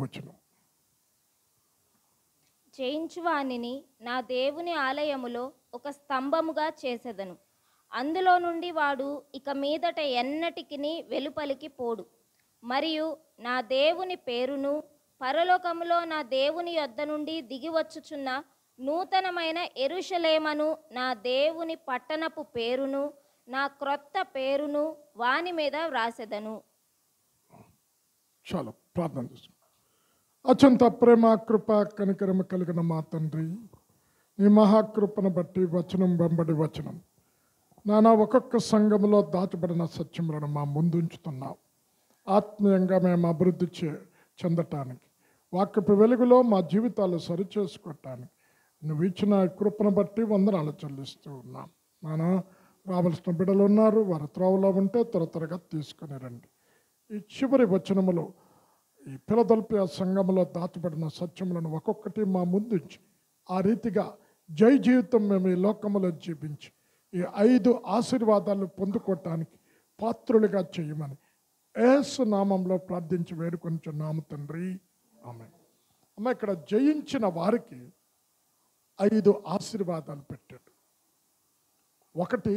వచనం. జయించువానిని నా దేవుని ఆలయములో ఒక స్తంభముగా చేసెదను. అందులో నుండి వాడు ఇక మీదట ఎన్నటికిని వెలుపలికి పోడు. మరియు నా దేవుని పేరును, పరలోకములో నా దేవుని యొద్ద నుండి దిగివచ్చుచున్న నూతనమైన యెరూషలేమను, నా దేవుని పట్టణపు పేరును, నా క్రొత్త పేరును వాని మీద వ్రాసెదను. చాలా ప్రార్థన చేసుకుంటాం. అత్యంత ప్రేమ, కృప, కనికరము కలిగిన మా తండ్రి, నీ మహాకృపను బట్టి వచనం వెంబడి వచనం నానా ఒక్కొక్క సంఘములో దాచబడిన సత్యములను మా ముందుంచుతున్నావు. ఆత్మీయంగా మేము అభివృద్ధి చెందటానికి, వాక్యపు వెలుగులో మా జీవితాలు సరిచేసుకోవటానికి నువ్వు ఇచ్చిన కృపను బట్టి వందనాలు చెల్లిస్తూ ఉన్నాం. నానా రావాల్సిన బిడ్డలు ఉన్నారు, వారి త్రోవలో ఉంటే త్వరగా తీసుకుని రండి. ఈ చివరి వచనములో ఈ ఫిలదెల్ఫియా సంఘములో దాచబడిన సత్యములను ఒక్కొక్కటి మా ముందుంచి ఆ రీతిగా జై జీవితం మేము ఈ లోకములో జీవించి ఈ 5 ఆశీర్వాదాలు పొందుకోవటానికి పాత్రులుగా చేయమని యేసు నామంలో ప్రార్థించి వేడుకొనిచున్నాము తండ్రి, ఆమేన్. అమ్మ, ఇక్కడ జయించిన వారికి 5 ఆశీర్వాదాలు పెట్టాడు. 1,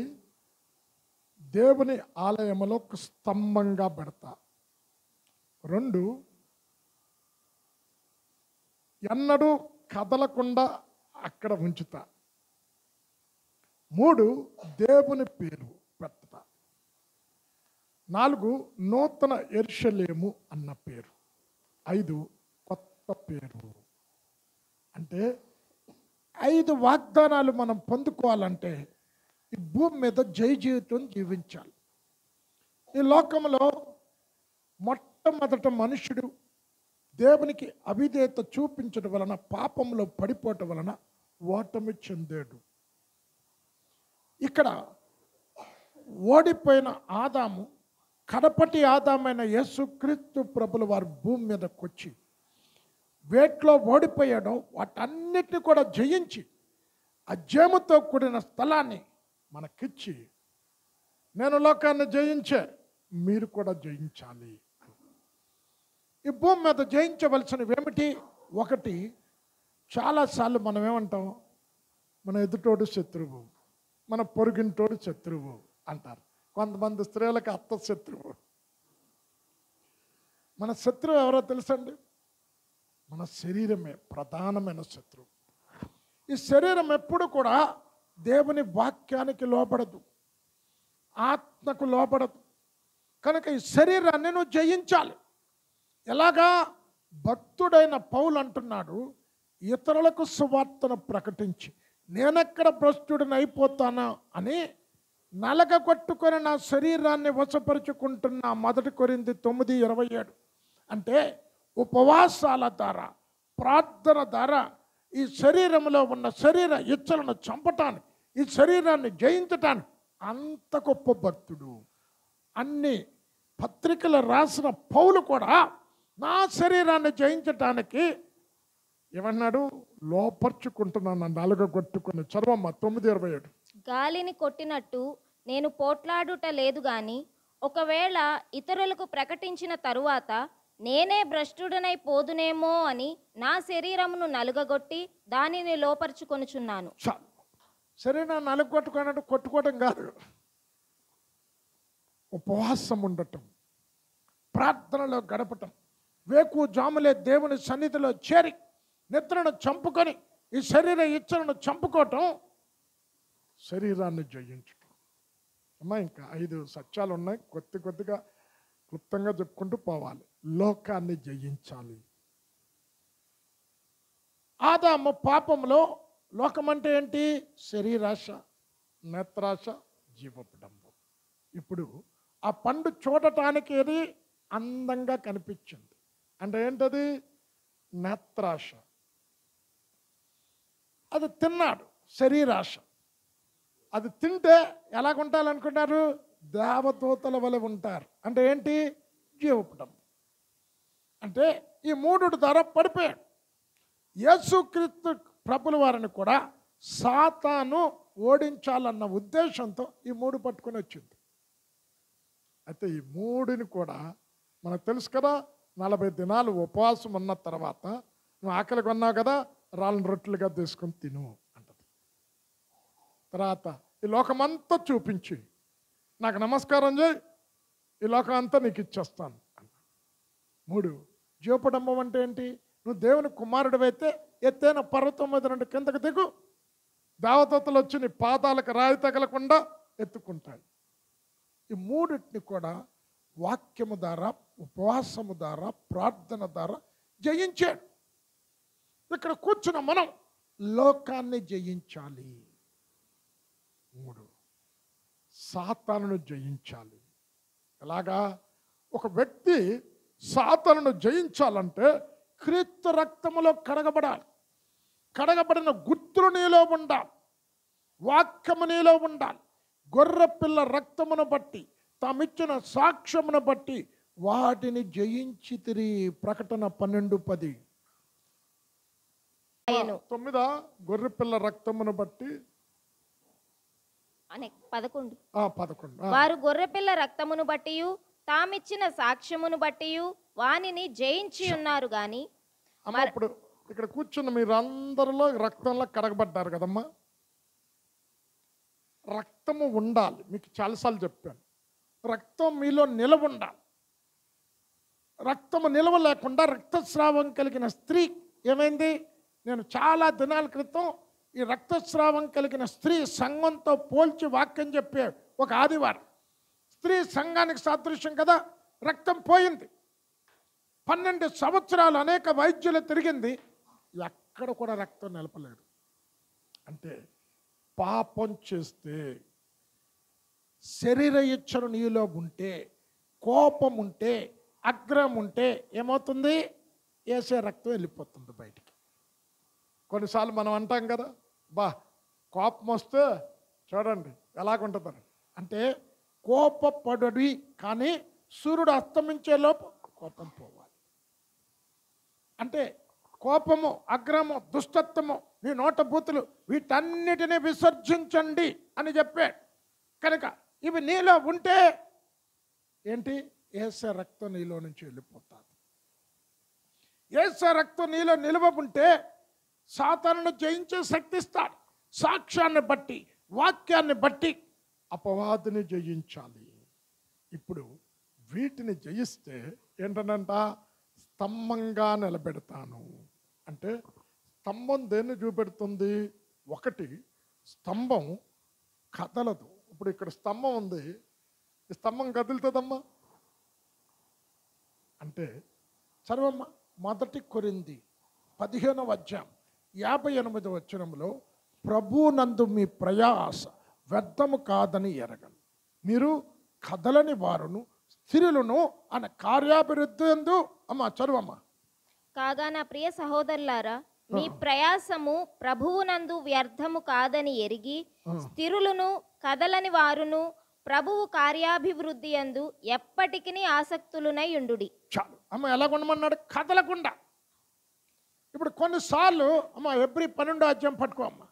దేవుని ఆలయములో ఒక స్తంభంగా పెడతా. 2, ఎన్నడూ కదలకుండా అక్కడ ఉంచుతా. 3, దేవుని పేరు పెడతా. 4, నూతన యెరూషలేము అన్న పేరు. 5, కొత్త పేరు. అంటే 5 వాగ్దానాలు మనం పొందుకోవాలంటే ఈ భూమి మీద జై జీవితం జీవించాలి. ఈ లోకంలో మొట్టమొదట మనుషుడు దేవునికి అవిధేయత చూపించడం వలన, పాపంలో పడిపోవటం వలన ఓటమి చెందాడు. ఇక్కడ ఓడిపోయిన ఆదాము, కడపటి ఆదామైన యేసుక్రీస్తు ప్రభుల వారు భూమి మీదకి వచ్చి వేట్లో ఓడిపోయాడో వాటన్నిటిని కూడా జయించి ఆ జయముతో కూడిన స్థలాన్ని మనకిచ్చి, నేను లోకాన్ని జయించే, మీరు కూడా జయించాలి. ఈ భూమి మీద జయించవలసినవి ఏమిటి? 1, చాలాసార్లు మనం ఏమంటాం, మన ఎదుటోడు శత్రువు, మన పొరుగింటోడు శత్రువు అంటారు. కొంతమంది స్త్రీలకు అత్త శత్రువు. మన శత్రువు ఎవరో తెలుసండి? మన శరీరమే ప్రధానమైన శత్రువు. ఈ శరీరం ఎప్పుడు కూడా దేవుని వాక్యానికి లోబడదు, ఆత్మకు లోబడదు. కనుక ఈ శరీరాన్ని నువ్వు జయించాలి. ఎలాగా? భక్తుడైన పౌలు అంటున్నాడు, ఇతరులకు సువార్తను ప్రకటించి నేనెక్కడ భ్రష్టుడిని అయిపోతానా అని నలగ కొట్టుకొని నా శరీరాన్ని వశపరుచుకుంటున్న 1 కొరింథీ 9:27. అంటే ఉపవాసాల ద్వారా, ప్రార్థన ద్వారా ఈ శరీరంలో ఉన్న శరీర ఇచ్చలను చంపటానికి, ఈ శరీరాన్ని జయించటానికి అంత గొప్ప భక్తుడు. అన్ని పత్రికలు రాసిన పౌలు కూడా నా శరీరాన్ని జయించటానికి ఏమన్నాడు? లోపర్చుకుంటున్నాను, నలగొట్టుకుని. చదవమ్మ 9:27. గాలిని కొట్టినట్టు నేను పోట్లాడుట లేదు గాని, ఒకవేళ ఇతరులకు ప్రకటించిన తరువాత నేనే భ్రష్టుడనై పోదునేమో అని నా శరీరమును నలుగగొట్టి దానిని లోపరుచుకొనుచున్నాను. శరీరాన్ని నలుగొట్టుకున్నట్టు కొట్టుకోవడం కాదు, ఉపవాసం ఉండటం, ప్రార్థనలో గడపటం, వేకు జాములే దేవుని సన్నిధిలో చేరి నిద్రను చంపుకొని ఈ శరీర ఇచ్చలను చంపుకోవటం శరీరాన్ని జయించటం. అమ్మా, ఇంకా 5 సత్యాలు ఉన్నాయి, కొద్దిగా క్లుప్తంగా చెప్పుకుంటూ పోవాలి. లోకాన్ని జయించాలి. ఆదాము పాపంలో, లోకం అంటే ఏంటి? శరీరాశ, నేత్రాశ, జీవపడంబు. ఇప్పుడు ఆ పండు చూడటానికి ఏది అందంగా కనిపించింది అంటే ఏంటది? నేత్రాశ. అది తిన్నాడు, శరీరాశ. అది తింటే ఎలాగుంటారనుకున్నారు? దేవదూతల వలె ఉంటారు. అంటే ఏంటి? జీవపడం. అంటే ఈ 3 ద్వారా పడిపోయాడు. యేసుక్రీస్తు ప్రభుల వారిని కూడా సాతాను ఓడించాలన్న ఉద్దేశంతో ఈ 3 పట్టుకొని వచ్చింది. అయితే ఈ 3ని కూడా మనకు తెలుసు కదా, 40 దినాలు ఉపవాసం ఉన్న తర్వాత నువ్వు ఆకలి కొన్నావు కదా, రాళ్ళని రొట్టెలుగా తీసుకొని తిను అంటది. తర్వాత ఈ లోకమంతా చూపించి నాకు నమస్కారం చేయి, ఈ లోకం అంతా నీకు ఇచ్చేస్తాను అన్న. 3 జీవపడంబం అంటే ఏంటి? నువ్వు దేవుని కుమారుడివైతే ఎత్తైన పర్వతం మీద నుండి కిందకు దిగు, దేవదూతలు వచ్చి నీ పాదాలకు రాయి తగలకుండా ఎత్తుకుంటాయి. ఈ 3 కూడా వాక్యము ద్వారా, ఉపవాసము ద్వారా, ప్రార్థన ద్వారా జయించాడు. ఇక్కడ కూర్చున్న మనం లోకాన్ని జయించాలి. 3 సాతానును జయించాలి. ఎలాగా? ఒక వ్యక్తి సాతానును జయించాలంటే క్రీస్తు రక్తములో కడగబడాలి. కడగబడిన గుర్తులు నీలో ఉండాలి, వాక్యము నీలో ఉండాలి. గొర్రె పిల్ల రక్తమును బట్టి, తామిచ్చిన సాక్ష్యమును బట్టి వాటిని జయించితిరి. ప్రకటన 12:10. 9 గొర్రె పిల్ల రక్తమును బట్టి 11 వారు గొర్రెపిల్ల రక్తమును బట్టి తామిచ్చిన సాక్ష్యమును బట్టి వానిని జయించి ఉన్నారు గాని. అమ్మ ఇప్పుడు ఇక్కడ కూర్చున్న మీరు అందరిలో రక్తంలో కడగబడ్డారు కదమ్మా. రక్తము ఉండాలి. మీకు చాలాసార్లు చెప్పాను, రక్తం మీలో నిలవ ఉండాలి. రక్తము నిలవ లేకుండా రక్తస్రావం కలిగిన స్త్రీ ఏమైంది? నేను చాలా దినాల క్రితం ఈ రక్తస్రావం కలిగిన స్త్రీ సంఘంతో పోల్చి వాక్యం చెప్పే ఒక ఆదివారం. స్త్రీ సంఘానికి సాదృశ్యం కదా. రక్తం పోయింది. 12 సంవత్సరాలు అనేక వైద్యులు తిరిగింది, ఎక్కడ కూడా రక్తం నిలపలేడు. అంటే పాపం చేస్తే, శరీర ఇచ్చను నీలో ఉంటే, కోపం ఉంటే, అగ్రహం ఉంటే ఏమవుతుంది? ఏసే రక్తం వెళ్ళిపోతుంది బయటికి. కొన్నిసార్లు మనం అంటాం కదా, కోపం వస్తే చూడండి ఎలాగుంటుందని. అంటే కోపపడి కానీ సూర్యుడు అస్తమించేలోపు కోపం పోవాలి. అంటే కోపము, అగ్రహము, దుష్టత్వము, నీ నోట బూతులు వీటన్నిటిని విసర్జించండి అని చెప్పాడు. కనుక ఇవి నీలో ఉంటే ఏంటి? యేసు రక్తం నీలో నుంచి వెళ్ళిపోతుంది. యేసు రక్తం నీలో నిలువ ఉంటే సాతానును జయించే శక్తి ఇస్తాడు. సాక్ష్యాన్ని బట్టి, వాక్యాన్ని బట్టి అపవాదిని జయించాలి. ఇప్పుడు వీటిని జయిస్తే ఏంటనంట? స్తంభంగా నిలబెడతాను అంటే స్తంభం దేన్ని చూపెడుతుంది? 1 స్తంభం కదలదు. ఇప్పుడు ఇక్కడ స్తంభం ఉంది, ఈ స్తంభం కదులుతుందమ్మా అంటే చదవమ్మా. 1 కొరింథీ 15:58 ప్రభువునందు మీ ప్రయాస వ్యర్థము కాదని ఎరగను, మీరు కదలని వారును స్థిరులను అనే కార్యాభివృద్ధి ఎందు. అమ్మా చదువమ్మా. కాగా నా ప్రియ సహోదరులారా, మీ ప్రయాసము ప్రభువునందు వ్యర్థము కాదని ఎరిగి స్థిరులను కదలని వారును ప్రభువు కార్యాభివృద్ధి యందు ఎప్పటికీ ఆసక్తులునై ఉండుడి. చాలు అమ్మ. ఎలాగుండమన్నాడు? కదలకుండా. ఇప్పుడు కొన్నిసార్లు అమ్మ ఎబ్రీ 12 పట్టుకో అమ్మ.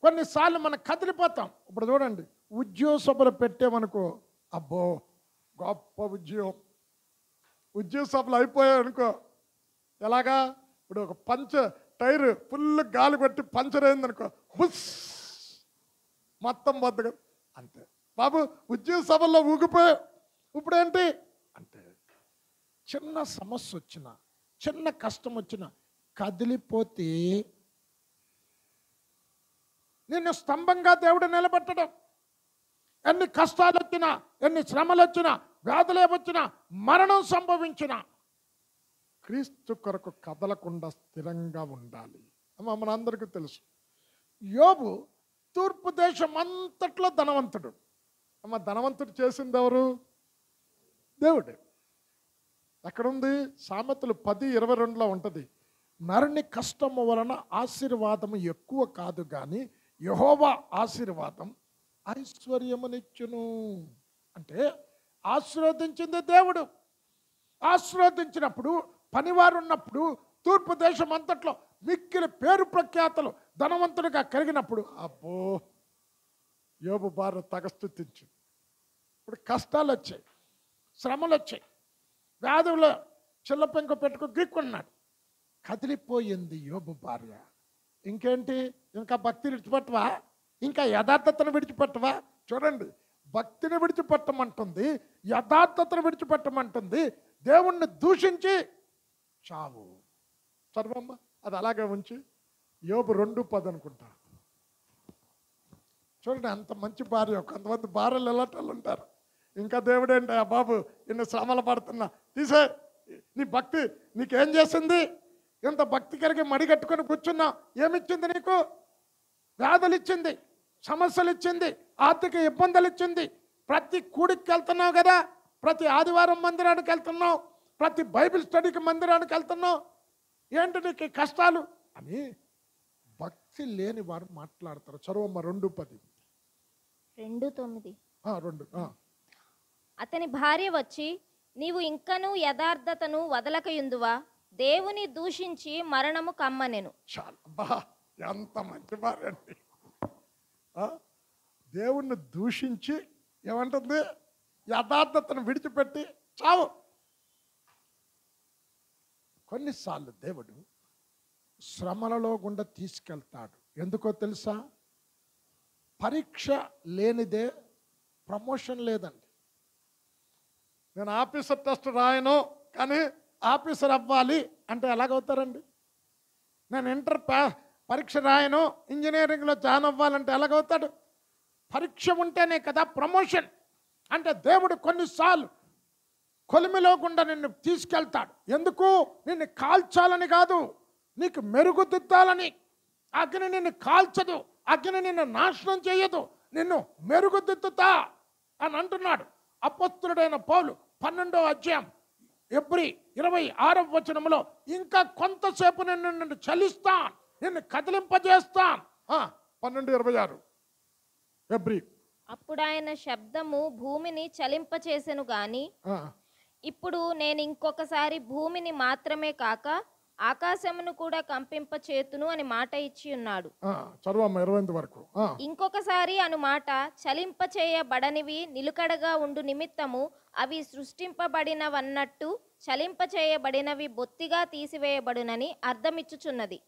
కొన్నిసార్లు మనం కదిలిపోతాం. ఇప్పుడు చూడండి, ఉద్యోగ సభలు పెట్టామనుకో, అబ్బో గొప్ప ఉద్యోగ సభలు అయిపోయాయి అనుకో. ఎలాగా? ఇప్పుడు ఒక టైర్ ఫుల్ గాలి పెట్టి పంచర్ అయిందనుకో, బుస్ మొత్తం బద్దగా అంతే బాబు. ఉద్యోగ సభల్లో ఊగిపోయావు. ఇప్పుడు ఏంటి అంటే చిన్న సమస్య వచ్చినా, చిన్న కష్టం వచ్చినా కదిలిపోతే నిన్ను స్తంభంగా దేవుడు నిలబెట్టడం. ఎన్ని కష్టాలు వచ్చినా, ఎన్ని శ్రమలు వచ్చినా, వ్యాధులు వచ్చినా, మరణం సంభవించినా క్రీస్తు కొరకు కదలకుండా స్థిరంగా ఉండాలి. అమ్మ మనందరికీ తెలుసు, యోబు తూర్పు దేశం అంతట్లో ధనవంతుడు. అమ్మ ధనవంతుడు చేసింది ఎవరు? దేవుడే. ఎక్కడుంది? సామెతలు 10:22 ఉంటుంది. నరుని కష్టము వలన ఆశీర్వాదము ఎక్కువ కాదు కానీ యెహోవా ఆశీర్వాదం ఐశ్వర్యమునిచ్చును. అంటే ఆశీర్వదించింది దేవుడు. ఆశీర్వదించినప్పుడు, పనివారు ఉన్నప్పుడు, తూర్పు దేశం అంతట్లో మిక్కిలి పేరు ప్రఖ్యాతలు ధనవంతుడిగా కలిగినప్పుడు అబ్బో యోబు భార్య తగస్థుతించింది. ఇప్పుడు కష్టాలు వచ్చాయి, శ్రమలు వచ్చాయి, వ్యాధులు చిల్లపెంక పెట్టుకు గీక్కున్నాడు. కదిలిపోయింది యోబు భార్య. ఇంకేంటి, ఇంకా భక్తిని విడిచిపెట్టవా, ఇంకా యథార్థతను విడిచిపెట్టవా? చూడండి, భక్తిని విడిచిపెట్టమంటుంది, యథార్థతను విడిచిపెట్టమంటుంది, దేవుణ్ణి దూషించి చావు. చదవమ్మ, అది అలాగే ఉంచి యోబు 2:10 అనుకుంటా. చూడండి, అంత మంచి భార్య. కొంతమంది భార్యలు ఎలాంటి ఉంటారు. ఇంకా దేవుడేంటి ఆ బాబు ఇన్ని శ్రమలు పడుతున్నా తీసే, నీ భక్తి నీకేం చేసింది? ఇంత భక్తి కలిగి మడిగట్టుకొని కూర్చున్నా, ఏమిచ్చింది నీకు? వ్యాధులు ఇచ్చింది, సమస్యలు ఇచ్చింది, ఆర్థిక ఇబ్బందులు ఇచ్చింది. ప్రతి కూడికి వెళ్తున్నావు కదా, ప్రతి ఆదివారం మందిరానికి వెళ్తున్నావు, ప్రతి బైబిల్ స్టడీకి మందిరానికి వెళ్తున్నావు, ఏంటి నీకు కష్టాలు అని భక్తి లేని వారు మాట్లాడతారు. చదువమ్మ 2:10. 2:9. అతని భార్య వచ్చి, నీవు ఇంకనూ యథార్థతను వదలకయుందువా? దేవుని దూషించి మరణము కమ్మనెను. చాలా బా, ఎంత మంచి భార్య అండి. దేవుణ్ణి దూషించి ఏమంటుంది? యథార్థతను విడిచిపెట్టి చావు. కొన్నిసార్లు దేవుడు శ్రమలలో గుండా తీసుకెళ్తాడు. ఎందుకో తెలుసా? పరీక్ష లేనిదే ప్రమోషన్ లేదండి. నేను ఆఫీసర్ టెస్ట్ రాయను కానీ ఆఫీసర్ అవ్వాలి అంటే ఎలాగవుతారండి? నేను ఇంటర్ పరీక్ష రాయను ఇంజనీరింగ్లో జాయిన్ అవ్వాలంటే ఎలాగవుతాడు? పరీక్ష ఉంటేనే కదా ప్రమోషన్. అంటే దేవుడు కొన్నిసార్లు కొలిమిలో గుండా నిన్ను తీసుకెళ్తాడు. ఎందుకు? నిన్ను కాల్చాలని కాదు, నీకు మెరుగుదిద్దాలని. అగ్ని నిన్ను కాల్చదు, అగ్ని నిన్ను నాశనం చేయదు, నిన్ను మెరుగుదిద్దుతా అని అంటున్నాడు అపొస్తలుడైన పౌలు 12వ అధ్యాయం ఎబ్రీ 26వ వచనంలో. ఇంకా కొంతసేపు నిన్ను చలిస్తాను, నిన్ను కదిలింపజేస్తాను. 12:26 ఎబ్రీ. అప్పుడు ఆయన శబ్దము భూమిని చలింపచేసెను గాని ఇప్పుడు నేను ఇంకొకసారి భూమిని మాత్రమే కాక ఆకాశమును కూడా కంపింపచేతును అని మాట ఇచ్చి ఉన్నాడు. చదువమ్మ 28 వరకు. ఇంకొకసారి అను మాట చలింపచేయబడనివి నిలుకడగా ఉండు నిమిత్తము అవి సృష్టింపబడినవన్నట్టు చలింపచేయబడినవి బొత్తిగా తీసివేయబడునని అర్థమిచ్చుచున్నది.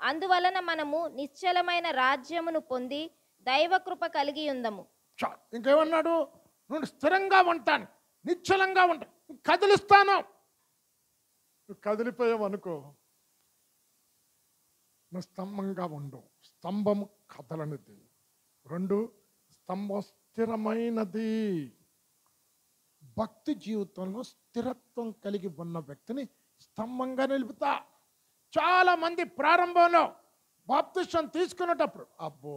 అందువలన మనము నిశ్చలమైన రాజ్యమును పొంది దైవకృప కలిగి ఉందము. ఇంకేమన్నాడు? నువ్వు స్థిరంగా ఉంటాను, నిశ్చలంగా ఉంటాను, కదిలిస్తాను. నువ్వు కదిలిపోయావు అనుకో, నువ్వు స్తంభంగా ఉండు. స్తంభము కదలనిది. 2, స్తంభం స్థిరమైనది. భక్తి జీవితంలో స్థిరత్వం కలిగి ఉన్న వ్యక్తిని స్తంభంగా నిలుపుతా. చాలా మంది ప్రారంభంలో బాప్తిసం తీసుకునేటప్పుడు అబ్బో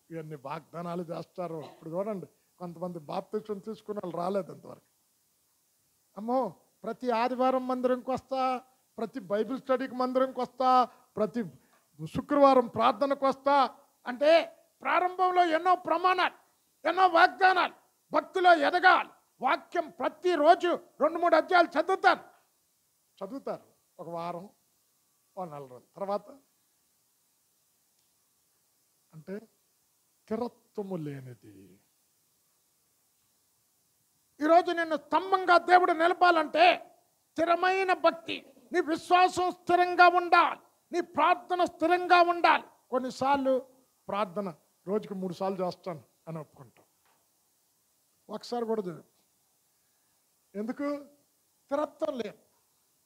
ఇవన్నీ వాగ్దానాలు చేస్తారు. ఇప్పుడు చూడండి, కొంతమంది బాప్తిసం తీసుకునే వాళ్ళు రాలేదు ఇంతవరకు. అమ్మో, ప్రతి ఆదివారం మందిరంకి వస్తా, ప్రతి బైబిల్ స్టడీకి మందిరంకి వస్తా, ప్రతి శుక్రవారం ప్రార్థనకు వస్తా అంటే ప్రారంభంలో ఎన్నో ప్రమాణాలు, ఎన్నో వాగ్దానాలు, భక్తిలో ఎదగాలి. వాక్యం ప్రతిరోజు 2-3 అధ్యాయాలు చదువుతారు. ఒక వారం, ఒక 4 రోజులు తర్వాత అంటే స్థిరత్వము లేనిది. ఈరోజు నిన్ను స్తంభంగా దేవుడు నిలపాలంటే స్థిరమైన భక్తి, నీ విశ్వాసం స్థిరంగా ఉండాలి, నీ ప్రార్థన స్థిరంగా ఉండాలి. కొన్నిసార్లు ప్రార్థన రోజుకి 3 సార్లు చేస్తాను అని ఒప్పుకుంటాం, ఒకసారి కూడా చేయదు. ఎందుకు? స్థిరత్వం లేదు.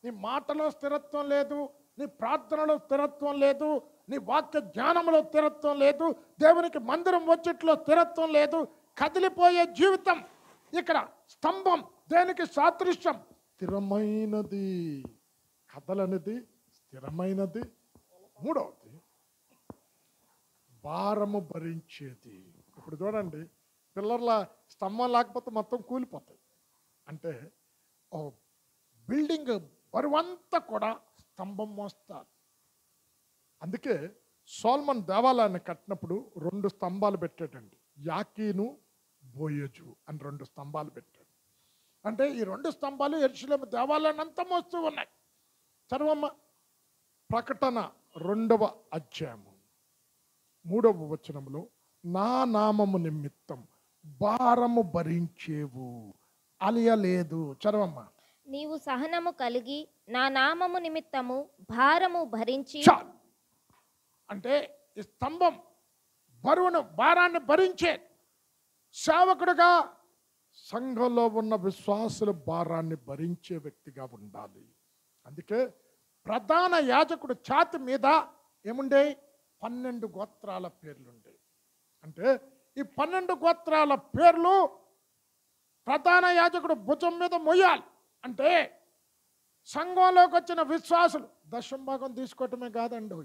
నీ మాటలో స్థిరత్వం లేదు, నీ ప్రార్థనలో స్థిరత్వం లేదు, నీ వాక్య జ్ఞానంలో స్థిరత్వం లేదు, దేవునికి మందిరం వచ్చేట్లో స్థిరత్వం లేదు. కదిలిపోయే జీవితం. ఇక్కడ స్తంభం దేనికి సాదృశ్యం? స్థిరమైనది, కదలనిది, స్థిరమైనది. 3వది భారము భరించేది. ఇప్పుడు చూడండి, పిల్లర్ల స్తంభం లేకపోతే మొత్తం కూలిపోతాయి. అంటే ఓ బిల్డింగ్ బరువంతా కూడా స్తంభం మోస్తారు. అందుకే సోల్మన్ దేవాలయాన్ని కట్టినప్పుడు 2 స్తంభాలు పెట్టాడండి. యాకీను, బోయజు అని 2 స్తంభాలు పెట్టాడు. అంటే ఈ 2 స్తంభాలు యెరూషలేము దేవాలయాన్ని అంతా మోస్తూ ఉన్నాయి. చదవమ్మ, ప్రకటన 2వ అధ్యాయము 3వ వచనంలో, నా నామము నిమిత్తం భారము భరించేవు అలియలేదు. చదవమ్మ. నీవు సహనము కలిగి నా నామము నిమిత్తము భారము భరించి చాలు. అంటే ఈ స్తంభం భారాన్ని భరించే సేవకుడుగా సంఘంలో ఉన్న విశ్వాసుల భారాన్ని భరించే వ్యక్తిగా ఉండాలి. అందుకే ప్రధాన యాజకుడు ఛాతి మీద ఏముండే 12 గోత్రాల పేర్లుండే. అంటే ఈ 12 గోత్రాల పేర్లు ప్రధాన యాజకుడు భుజం మీద మొయ్యాలి. అంటే సంఘంలోకి వచ్చిన విశ్వాసులు దశంభాగం తీసుకోవటమే కాదండి,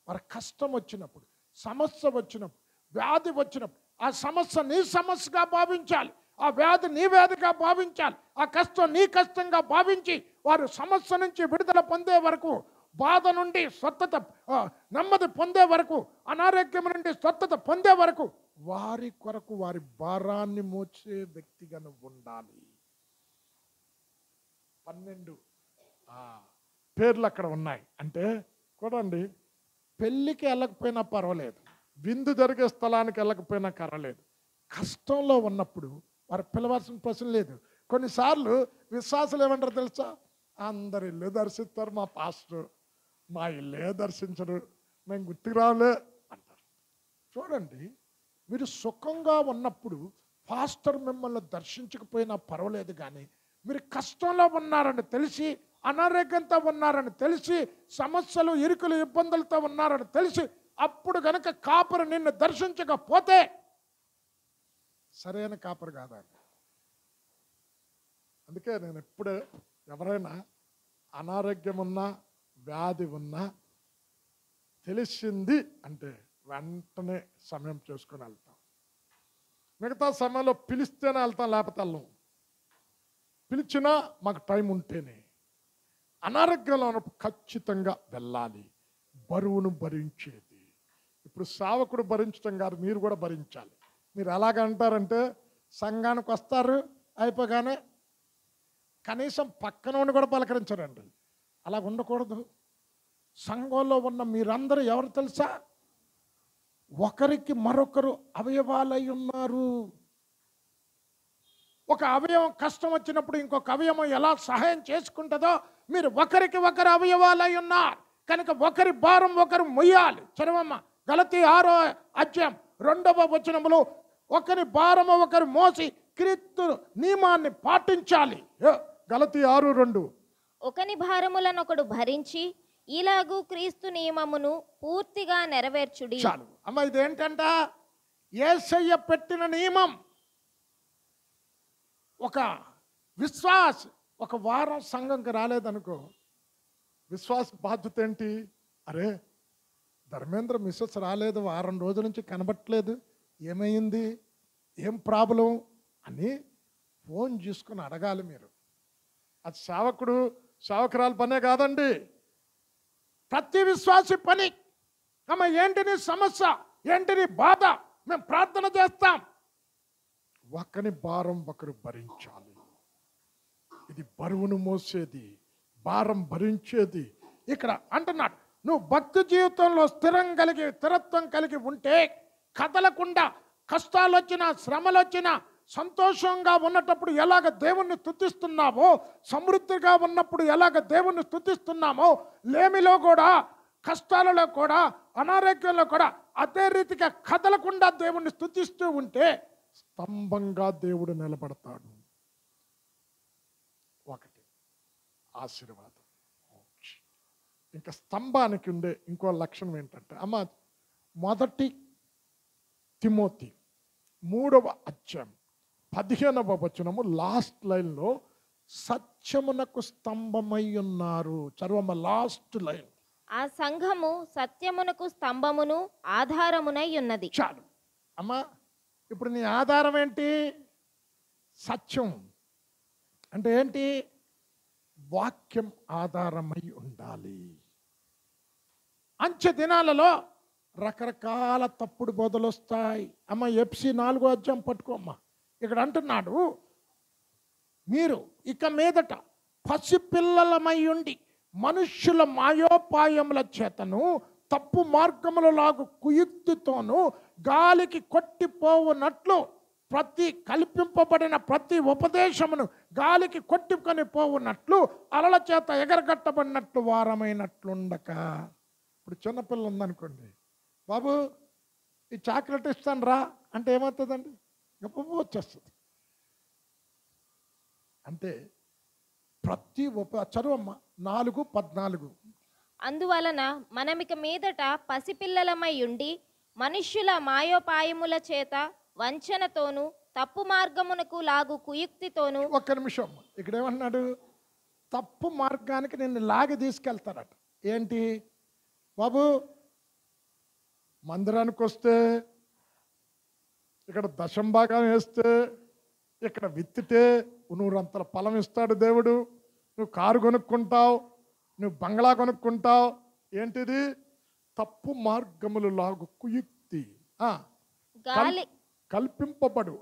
వారి కష్టం వచ్చినప్పుడు, సమస్య వచ్చినప్పుడు, వ్యాధి వచ్చినప్పుడు ఆ సమస్య నీ సమస్యగా భావించాలి, ఆ వ్యాధి నీ వ్యాధిగా భావించాలి, ఆ కష్టం నీ కష్టంగా భావించి వారు సమస్య నుంచి విడుదల పొందే వరకు, బాధ నుండి స్వస్థత నెమ్మది పొందే వరకు, అనారోగ్యం నుండి స్వస్థత పొందే వరకు వారి కొరకు వారి భారాన్ని మోసే వ్యక్తిగా నువ్వు ఉండాలి. 12 పేర్లు అక్కడ ఉన్నాయి. అంటే చూడండి, పెళ్ళికి వెళ్ళకపోయినా పర్వాలేదు, విందు జరిగే స్థలానికి వెళ్ళకపోయినా పర్వాలేదు, కష్టంలో ఉన్నప్పుడు వారు పిలవాల్సిన ప్రశ్న లేదు. కొన్నిసార్లు విశ్వాసులు ఏమంటారు తెలుసా? అందరు ఇల్లు దర్శిస్తారు, మా పాస్టర్ మా ఇల్లే దర్శించరు, మేము గుర్తుకు రాలే అంటారు. చూడండి, మీరు సుఖంగా ఉన్నప్పుడు పాస్టర్ మిమ్మల్ని దర్శించకపోయినా పర్వాలేదు, కానీ మీరు కష్టంలో ఉన్నారని తెలిసి, అనారోగ్యంతో ఉన్నారని తెలిసి, సమస్యలు ఇరుకులు ఇబ్బందులతో ఉన్నారని తెలిసి అప్పుడు గనక కాపరి నిన్ను దర్శించకపోతే సరైన కాపరి కాదా? అందుకే నేను ఎప్పుడే ఎవరైనా అనారోగ్యం ఉన్నా వ్యాధి ఉన్నా తెలిసింది అంటే వెంటనే సమయం చేసుకొని వెళ్తాం. మిగతా సమయంలో పిలిస్తేనే వెళ్తాం, లేకపోతే వెళ్ళం. పిలిచినా మాకు టైం ఉంటేనే. అనారోగ్యంలో ఉన్నప్పుడు ఖచ్చితంగా వెళ్ళాలి. బరువును భరించేది. ఇప్పుడు సేవకుడు భరించడం కాదు, మీరు కూడా భరించాలి. మీరు ఎలాగంటారంటే సంఘానికి వస్తారు, అయిపోగానే కనీసం పక్కన కూడా పలకరించరండి. అలా ఉండకూడదు. సంఘంలో ఉన్న మీరందరూ ఎవరు తెలుసా? ఒకరికి మరొకరు అవయవాలై ఉన్నారు. ఒక అవయవం కష్టం వచ్చినప్పుడు ఇంకొక అవయవం ఎలా సహాయం చేసుకుంటుందో మీరు ఒకరికి ఒకరు అవయవాలై ఉన్నారు కనుక ఒకరి భారం ఒకరు మొయ్యాలి. చదవమ్మ, గలతీ 6వ అధ్యాయం 2వ వచనములో ఒకరి భారము ఒకరు మోసి క్రీస్తు నియమాన్ని పాటించాలి. గలతీ 6:2. ఒకని భారములనొకడు భరించి ఇలాగూ క్రీస్తు నియమమును పూర్తిగా నెరవేర్చుడి. చాలు అమ్మ, ఇదేంటంట? యేసయ్య పెట్టిన నియమం. ఒక విశ్వాస్ ఒక వారం సంఘంకి రాలేదనుకో, విశ్వాస బాధ్యత ఏంటి? అరే ధర్మేంద్ర మిస్సెస్ రాలేదు, వారం రోజుల నుంచి కనబట్టలేదు, ఏమైంది, ఏం ప్రాబ్లం అని ఫోన్ చేసుకుని అడగాలి మీరు. అది సేవకురాలు పనే కాదండి, ప్రతి విశ్వాసి పని. అమ్మ, ఏంటి నీ సమస్య, ఏంటి నీ బాధ, మేము ప్రార్థన చేస్తాం. ఒకని భారం ఒకరు భరించాలి. ఇది బరువును మోసేది, భారం భరించేది. ఇక్కడ అంటున్నాడు, నువ్వు భక్తి జీవితంలో స్థిరత్వం కలిగి ఉంటే, కదలకుండా కష్టాలు వచ్చినా శ్రమలు వచ్చినా సంతోషంగా ఉన్నప్పుడు ఎలాగ దేవుణ్ణి స్తుతిస్తున్నామో, సమృద్ధిగా ఉన్నప్పుడు ఎలాగ దేవుణ్ణి స్తుతిస్తున్నామో, లేమిలో కూడా కష్టాలలో కూడా అనారోగ్యంలో కూడా అదే రీతిగా కదలకుండా దేవుణ్ణి స్తుతిస్తూ ఉంటే స్తంభంగా దేవుడు నిలబడతాడు. ఒకటి ఆశీర్వాదం. ఇంకా స్తంభానికి ఉండే ఇంకో లక్షణం ఏంటంటే, అమ్మ, 1 తిమోతి 3వ అధ్యాయం 15వ వచనము లాస్ట్ లైన్లో సత్యమునకు స్తంభమై ఉన్నారు. చదవమ్మ, లాస్ట్ లైన్. ఆ సంఘము సత్యమునకు స్తంభమును ఆధారమునై ఉన్నది. చాలు అమ్మా, ఇప్పుడు నీ ఆధారం ఏంటి? సత్యం అంటే ఏంటి? వాక్యం ఆధారమై ఉండాలి. అంచె దినాలలో రకరకాల తప్పుడు బోధలు వస్తాయి. అమ్మ, FC 4వ అధ్యాయం పట్టుకోమ్మా. ఇక్కడ అంటున్నాడు, మీరు ఇక మీదట పసిపిల్లలమై ఉండి మనుష్యుల మాయోపాయముల చేతను తప్పు మార్గములలాగు కుయుక్తితోనూ గాలికి కొట్టిపోవునట్లు కల్పింపబడిన ప్రతి ఉపదేశమును గాలికి కొట్టుకొని పోవున్నట్లు అలల చేత ఎగరగట్టబడినట్లు వారమైనట్లుండక. ఇప్పుడు చిన్నపిల్ల ఉందనుకోండి, బాబు ఈ చాక్లెట్ ఇస్తాను రా అంటే ఏమవుతుందండి? గొప్ప వచ్చేస్తుంది. అంటే ప్రతి చదువమ్మ 4:14. అందువలన మనమిక మీదట పసిపిల్లలమై ఉండి మనుష్యుల మాయోపాయముల చేత వంచనతోనూ తప్పు మార్గమునకు లాగు కుయుక్తితోనూ. ఒక్క నిమిషం, ఇక్కడ ఏమన్నాడు? తప్పు మార్గానికి నిన్ను లాగి తీసుకెళ్తారట. ఏంటి బాబు? మందిరానికి వస్తే ఇక్కడ దశంభాగం వేస్తే, ఇక్కడ విత్తితే నూరంతల ఫలం ఇస్తాడు దేవుడు. నువ్వు కారు కొనుక్కుంటావు, నువ్వు బంగ్లా కొనుక్కుంటావు. ఏంటిది? తప్పు మార్గములు లాగు కుయుక్తి. గాలి కల్పింపబడు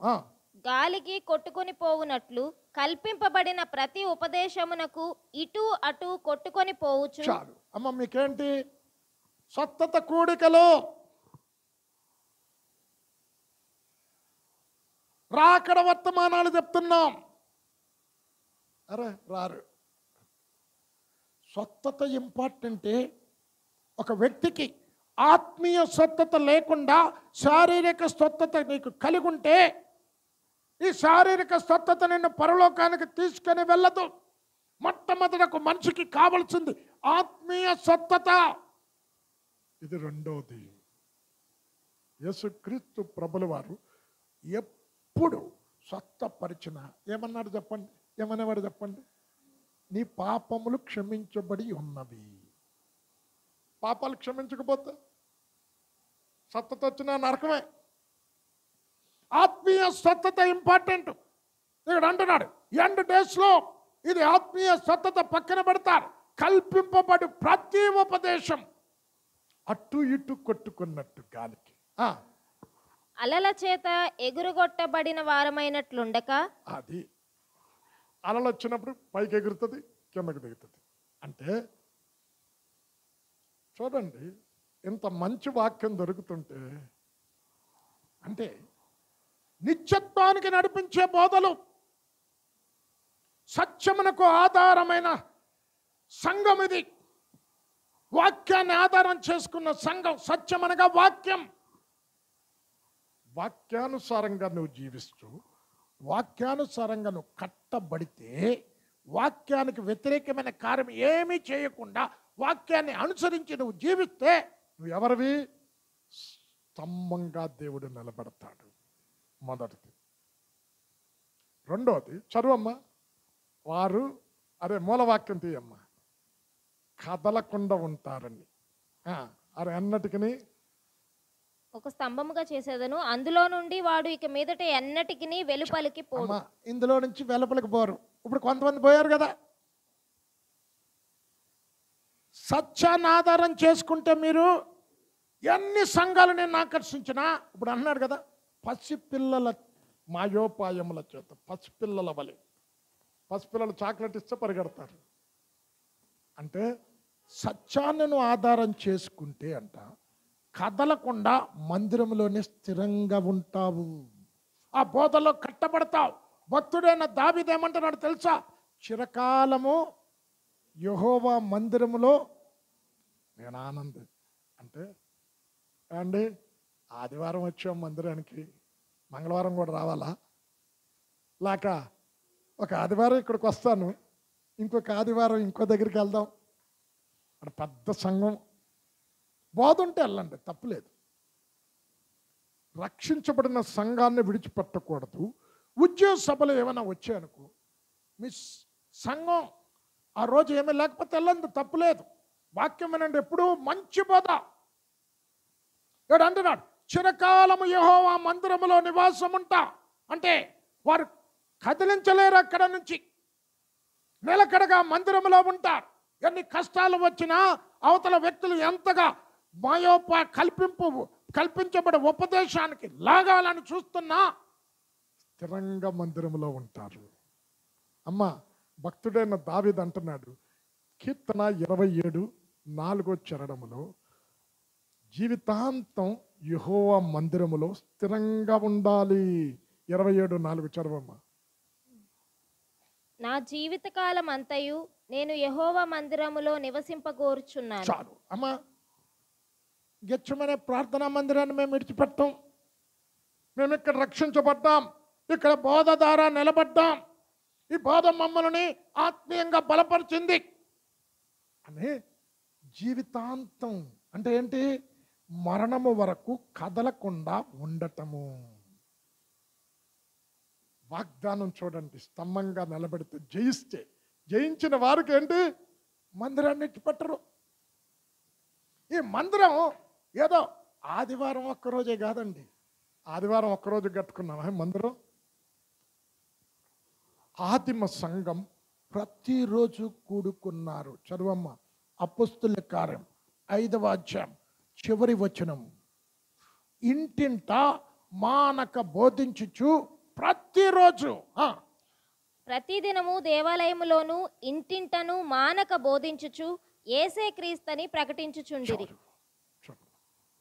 గాలికి కొట్టుకొని పోవునట్లు కల్పింపబడిన ప్రతి ఉపదేశమునకు ఇటు అటు కొట్టుకొని పోవచ్చు. చాలు అమ్మ, మీకేంటి? స్వస్థత కూడికలో రాకడ వర్తమానాలు చెప్తున్నాం. అరే రారు. స్వస్థత ఇంపార్టెంటే. ఒక వ్యక్తికి ఆత్మీయ స్వస్థత లేకుండా శారీరక స్వస్థత నీకు కలిగి ఉంటే, ఈ శారీరక స్వస్థత నిన్ను పరలోకానికి తీసుకొని వెళ్ళదు. మొట్టమొదట ఒక మనిషికి కావలసింది ఆత్మీయ స్వస్థత. ఇది రెండోది. యేసుక్రీస్తు ప్రభుల వారు ఎప్పుడు స్వస్థపరిచిన ఏమన్నాడు చెప్పండి? ఏమనేవాడు చెప్పండి? నీ పాపములు క్షమించబడి ఉన్నవి. పాపాలు క్షమించకపోతే స్వస్థత వచ్చిన నరకమే. ఆత్మీయ స్వస్థత ఇంపార్టెంట్. ఇక్కడ అంటున్నాడు, ఎండ్ డేస్లో ఇది ఆత్మీయ స్వస్థత పక్కన పెడతారు. కల్పింపబడి ప్రతి ఉపదేశం అటు ఇటు కొట్టుకున్నట్టు గాలికి. అలల చేత ఎగురుగొట్టబడిన వారమైనట్లుండక. అది అలలు వచ్చినప్పుడు పైకి ఎగురుతుంది, కిందకు దిగుతుంది. అంటే చూడండి, ఇంత మంచి వాక్యం దొరుకుతుంటే, అంటే నిత్యత్వానికి నడిపించే బోధలు, సత్యమునకు ఆధారమైన సంఘం ఇది. వాక్యాన్ని ఆధారం చేసుకున్న సంఘం. సత్యమనగా వాక్యం. వాక్యానుసారంగా నువ్వు జీవిస్తూ, వాక్యానుసారంగా నువ్వు కట్టబడితే, వాక్యానికి వ్యతిరేకమైన కార్యం ఏమీ చేయకుండా వాక్యాన్ని అనుసరించి నువ్వు జీవిస్తే నువ్వు ఎవరివి? స్తంభంగా దేవుడు నిలబడతాడు. మొదటిది. రెండోది చదువమ్మా. వారు మూలవాక్యం తీయమ్మా. కదలకుండా ఉంటారని. అరే అన్నటికి ఒక స్తంభముగా చేసేదను, అందులో నుండి వాడు ఇక మీదట ఎన్నటికి వెలుపలికి పోడు. ఇందులో నుంచి వెలుపలికి పోరు. ఇప్పుడు కొంతమంది పోయారు కదా. సత్యాన్ని ఆధారం చేసుకుంటే మీరు ఎన్ని సంఘాలు నేను ఆకర్షించినా, ఇప్పుడు అన్నాడు కదా, పసిపిల్లల మాయోపాయముల చేత, పసిపిల్లల వలె. పసిపిల్లలు చాక్లెట్ ఇస్తే పరిగెడతారు. అంటే సత్యాన్ని నువ్వు ఆధారం చేసుకుంటే అంట కదలకుండా మందిరంలోనే స్థిరంగా ఉంటావు. ఆ బోధలో కట్టబడతావు. భక్తుడైన దావీదేమంటున్నాడు తెలుసా? చిరకాలము యెహోవా మందిరములో నేను ఆనంది. అంటే అండి, ఆదివారం వచ్చాం మందిరానికి, మంగళవారం కూడా రావాలా? లేక ఒక ఆదివారం ఇక్కడికి వస్తాను, ఇంకొక ఆదివారం ఇంకో దగ్గరికి వెళ్దాం. అక్కడ పెద్ద సంఘం బోధ ఉంటే వెళ్ళండి, తప్పులేదు. రక్షించబడిన సంఘాన్ని విడిచిపెట్టకూడదు. ఉద్యోగ సభలు ఏమైనా వచ్చాయనుకో, మీ సంఘం ఆ రోజు ఏమీ లేకపోతే వెళ్ళండి, తప్పులేదు. వాక్యం వినండి, ఎప్పుడు మంచి బోధ. ఇక్కడ అంటున్నాడు, చిరకాలము యెహోవా మందిరములో నివాసం ఉంటా. అంటే వారు కదిలించలేరు అక్కడ నుంచి. నిలకడగా మందిరములో ఉంటారు. ఎన్ని కష్టాలు వచ్చినా అవతల వ్యక్తులు ఎంతగా కల్పించబడే ఉపదేశానికి లాగాలని చూస్తున్నా స్థిరంగా మందిరంలో ఉంటారు. అమ్మ, భక్తుడైన దావీదు అంటున్నాడు, కీర్తన 27:4 చరణములో, జీవితాంతం యెహోవా మందిరములో స్థిరంగా ఉండాలి. 27:4 చదవమ్మా. నా జీవితకాలం అంతయు నేను యెహోవా మందిరములో నివసింపగోరుచున్నాను. చాలు అమ్మా. గెచ్చమనే ప్రార్థనా మందిరాన్ని మేము విడిచిపెట్టాం. మేము ఇక్కడ రక్షించబడ్డాం, ఇక్కడ బోధ ద్వారా నిలబడ్డాం, ఈ బోధ మమ్మల్ని ఆత్మీయంగా బలపరిచింది అని జీవితాంతం అంటే ఏంటి? మరణము వరకు కదలకుండా ఉండటము. వాగ్దానం చూడండి, స్తంభంగా నిలబెడితే జయిస్తే, జయించిన వారికి ఏంటి? మందిరాన్ని పెట్టరు. ఈ మందిరం ఏదో ఆదివారం ఒక్కరోజే కాదండి. ఆదివారం ఒక్కరోజు కట్టుకున్నామా మందిరం? ఆదిమ సంఘం ప్రతిరోజు కూడుకున్నారు. చదువమ్మ, అపోస్తుల కార్యం 5వ అధ్యాయం చివరి వచనం. ఇంటింట మానక బోధించుచు ప్రతిరోజు ప్రతిదినము దేవాలయములోను ఇంటింటను మానక బోధించుచు యేసే క్రీస్తుని ప్రకటించుచుండిరి.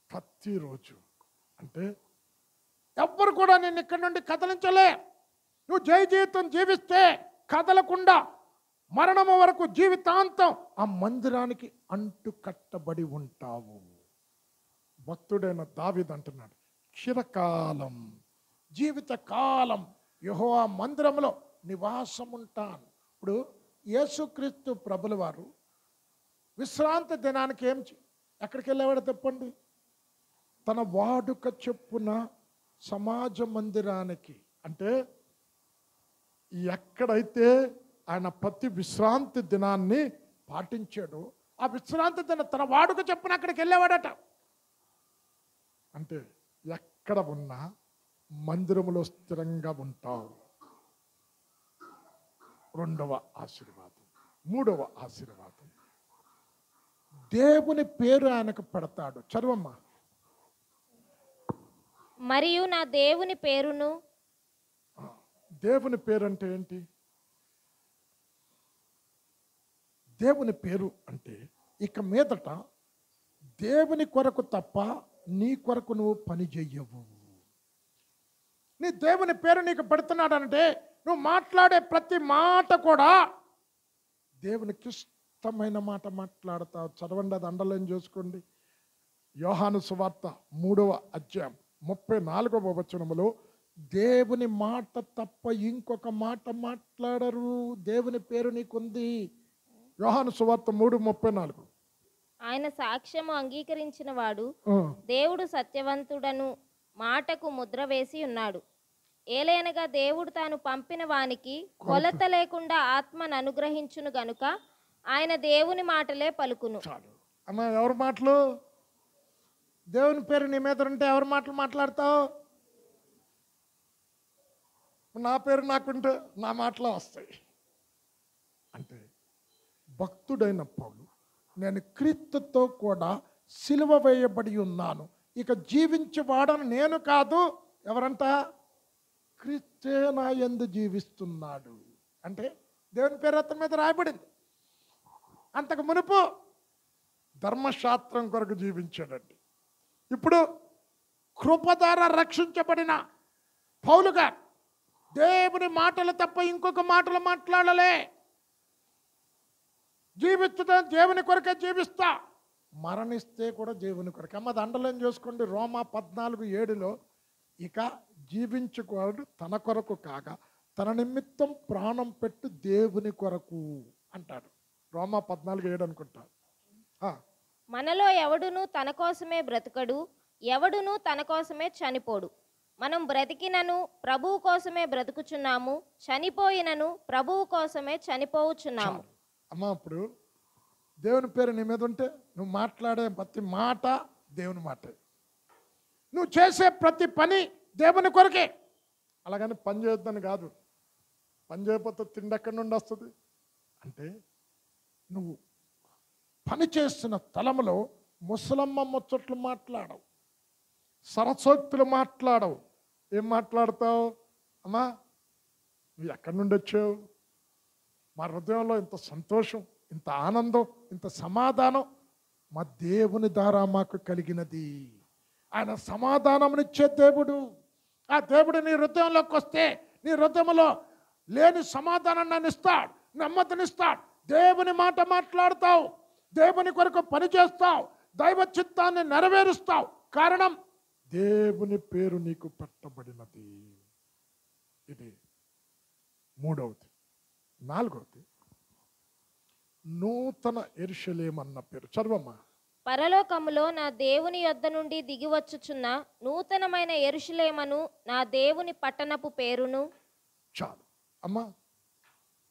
ప్రతిరోజు అంటే ఎవ్వరు కూడా నేను ఇక్కడి నుండి కదలించలే. నువ్వు జయ జీవితం జీవిస్తే కదలకుండా మరణము వరకు జీవితాంతం ఆ మందిరానికి అంటు కట్టబడి ఉంటావు. భక్తుడైన దావీదు అంటున్నాడు, చిరకాలం జీవితకాలం యెహోవా మందిరంలో నివాసం ఉంటాను. ఇప్పుడు యేసుక్రీస్తు ప్రభుల వారు విశ్రాంతి దినానికి ఎక్కడికి వెళ్ళేవాడు చెప్పండి? తన వాడుక చొప్పున సమాజ మందిరానికి. అంటే ఎక్కడైతే ఆయన ప్రతి విశ్రాంతి దినాన్ని పాటించాడో ఆ విశ్రాంతి దిన తన వాడుక చొప్పున అక్కడికి వెళ్ళేవాడట. అంటే ఎక్కడ ఉన్నా మందిరములో స్థిరంగా ఉంటావు. 2వ ఆశీర్వాదం. 3వ ఆశీర్వాదం, దేవుని పేరు ఆయనకు పెడతాడు. చదవమ్మా. మరియు నా దేవుని పేరును. దేవుని పేరు అంటే ఏంటి? దేవుని పేరు అంటే ఇక మీదట దేవుని కొరకు తప్ప నీ కొరకు నువ్వు పని చెయ్యవు. నీ దేవుని పేరు నీకు పెడుతున్నాడంటే నువ్వు మాట్లాడే ప్రతి మాట కూడా దేవునికి ఇష్టమైన మాట మాట్లాడతావు. చదవండి, అది అండర్లైన్ చేసుకోండి. యోహాను సువార్త 3వ అధ్యాయం 34వ వచనములో దేవుని మాట తప్ప ఇంకొక మాట మాట్లాడరు. దేవుని పేరు నీకుంది. యోహాను సువార్త 3:34. ఆయన సాక్ష్యము అంగీకరించిన వాడు దేవుడు సత్యవంతుడను మాటకు ముద్ర వేసి ఉన్నాడు. ఏలైనగా దేవుడు తాను పంపిన వానికి కొలత లేకుండా ఆత్మను అనుగ్రహించును గనుక ఆయన దేవుని మాటలే పలుకును. చాలు అమ్మా. ఎవరి మాటలు? దేవుని పేరు నీ మీద ఉంటే ఎవరి మాటలు మాట్లాడతావు? నా పేరు నాకుంటే నా మాటలు వస్తాయి. అంటే భక్తుడైన పౌలు, నేను క్రీస్తుతో కూడా సిలువ వేయబడి ఉన్నాను, ఇక జీవించేవాడను నేను కాదు, ఎవరంట? క్రీస్తే నా యందు జీవిస్తున్నాడు. అంటే దేవుని పేరు అతని మీద రాయబడింది. అంతకు మునుపు ధర్మశాస్త్రం కొరకు జీవించాడండి. ఇప్పుడు కృప ద్వారా రక్షించబడిన పౌలుగా దేవుని మాటలు తప్ప ఇంకొక మాటలు మాట్లాడలే. జీవించడం దేవుని కొరకే జీవిస్తా, మరణిస్తే కూడా దేవుని కొరకే. అమ్మ, దండలం చేసుకోండి. రోమా 14:7లో ఇక జీవించుకోడు తన కొరకు కాగా తన నిమిత్తం ప్రాణం పెట్టు దేవుని కొరకు అంటాడు. రోమా 14:7 అనుకుంటా. మనలో ఎవడును తన కోసమే బ్రతుకడు, ఎవడును తన కోసమే చనిపోడు. మనం బ్రతికినను ప్రభువు కోసమే బ్రతుకుచున్నాము, చనిపోయినను ప్రభువు కోసమే చనిపోవచ్చున్నాము. అమ్మ, ఇప్పుడు దేవుని పేరు నీ మీద ఉంటే నువ్వు మాట్లాడే ప్రతి మాట దేవుని మాటే, నువ్వు చేసే ప్రతి పని దేవుని కొరకే. అలాగని పని చేయొద్దని కాదు. పని చేయకపోతే తిండి ఎక్కడి నుండి వస్తుంది? అంటే నువ్వు పని చేస్తున్న స్థలంలో ముసలమ్మ ముచ్చట్లు మాట్లాడవు, సరస్వతులు మాట్లాడవు. ఏం మాట్లాడతావు? అమ్మా, నువ్వు ఎక్కడి నుండి వచ్చావు? మా హృదయంలో ఇంత సంతోషం, ఇంత ఆనందం, ఇంత సమాధానం మా దేవుని ద్వారా మాకు కలిగినది. ఆయన సమాధానమునిచ్చే దేవుడు, ఆ దేవుడు నీ హృదయంలోకి వస్తే నీ హృదయంలో లేని సమాధానాన్ని ఇస్తాడు, నెమ్మదినిస్తాడు. దేవుని మాట మాట్లాడతావు, దేవుని కొరకు పని చేస్తావు, దైవ చిత్తాన్ని నెరవేరుస్తావు. కారణం దేవుని పేరు నీకు పెట్టబడినది. ఇది మూడవది. నాలుగవది, నూతన యెరూషలేము అన్న పేరు. చదవమ్మా. పరలోకములో నా దేవుని యొద్ద నుండి దిగివచ్చుచున్న నూతనమైన యెరూషలేమను నా దేవుని పట్టణపు పేరును. చాలు అమ్మా,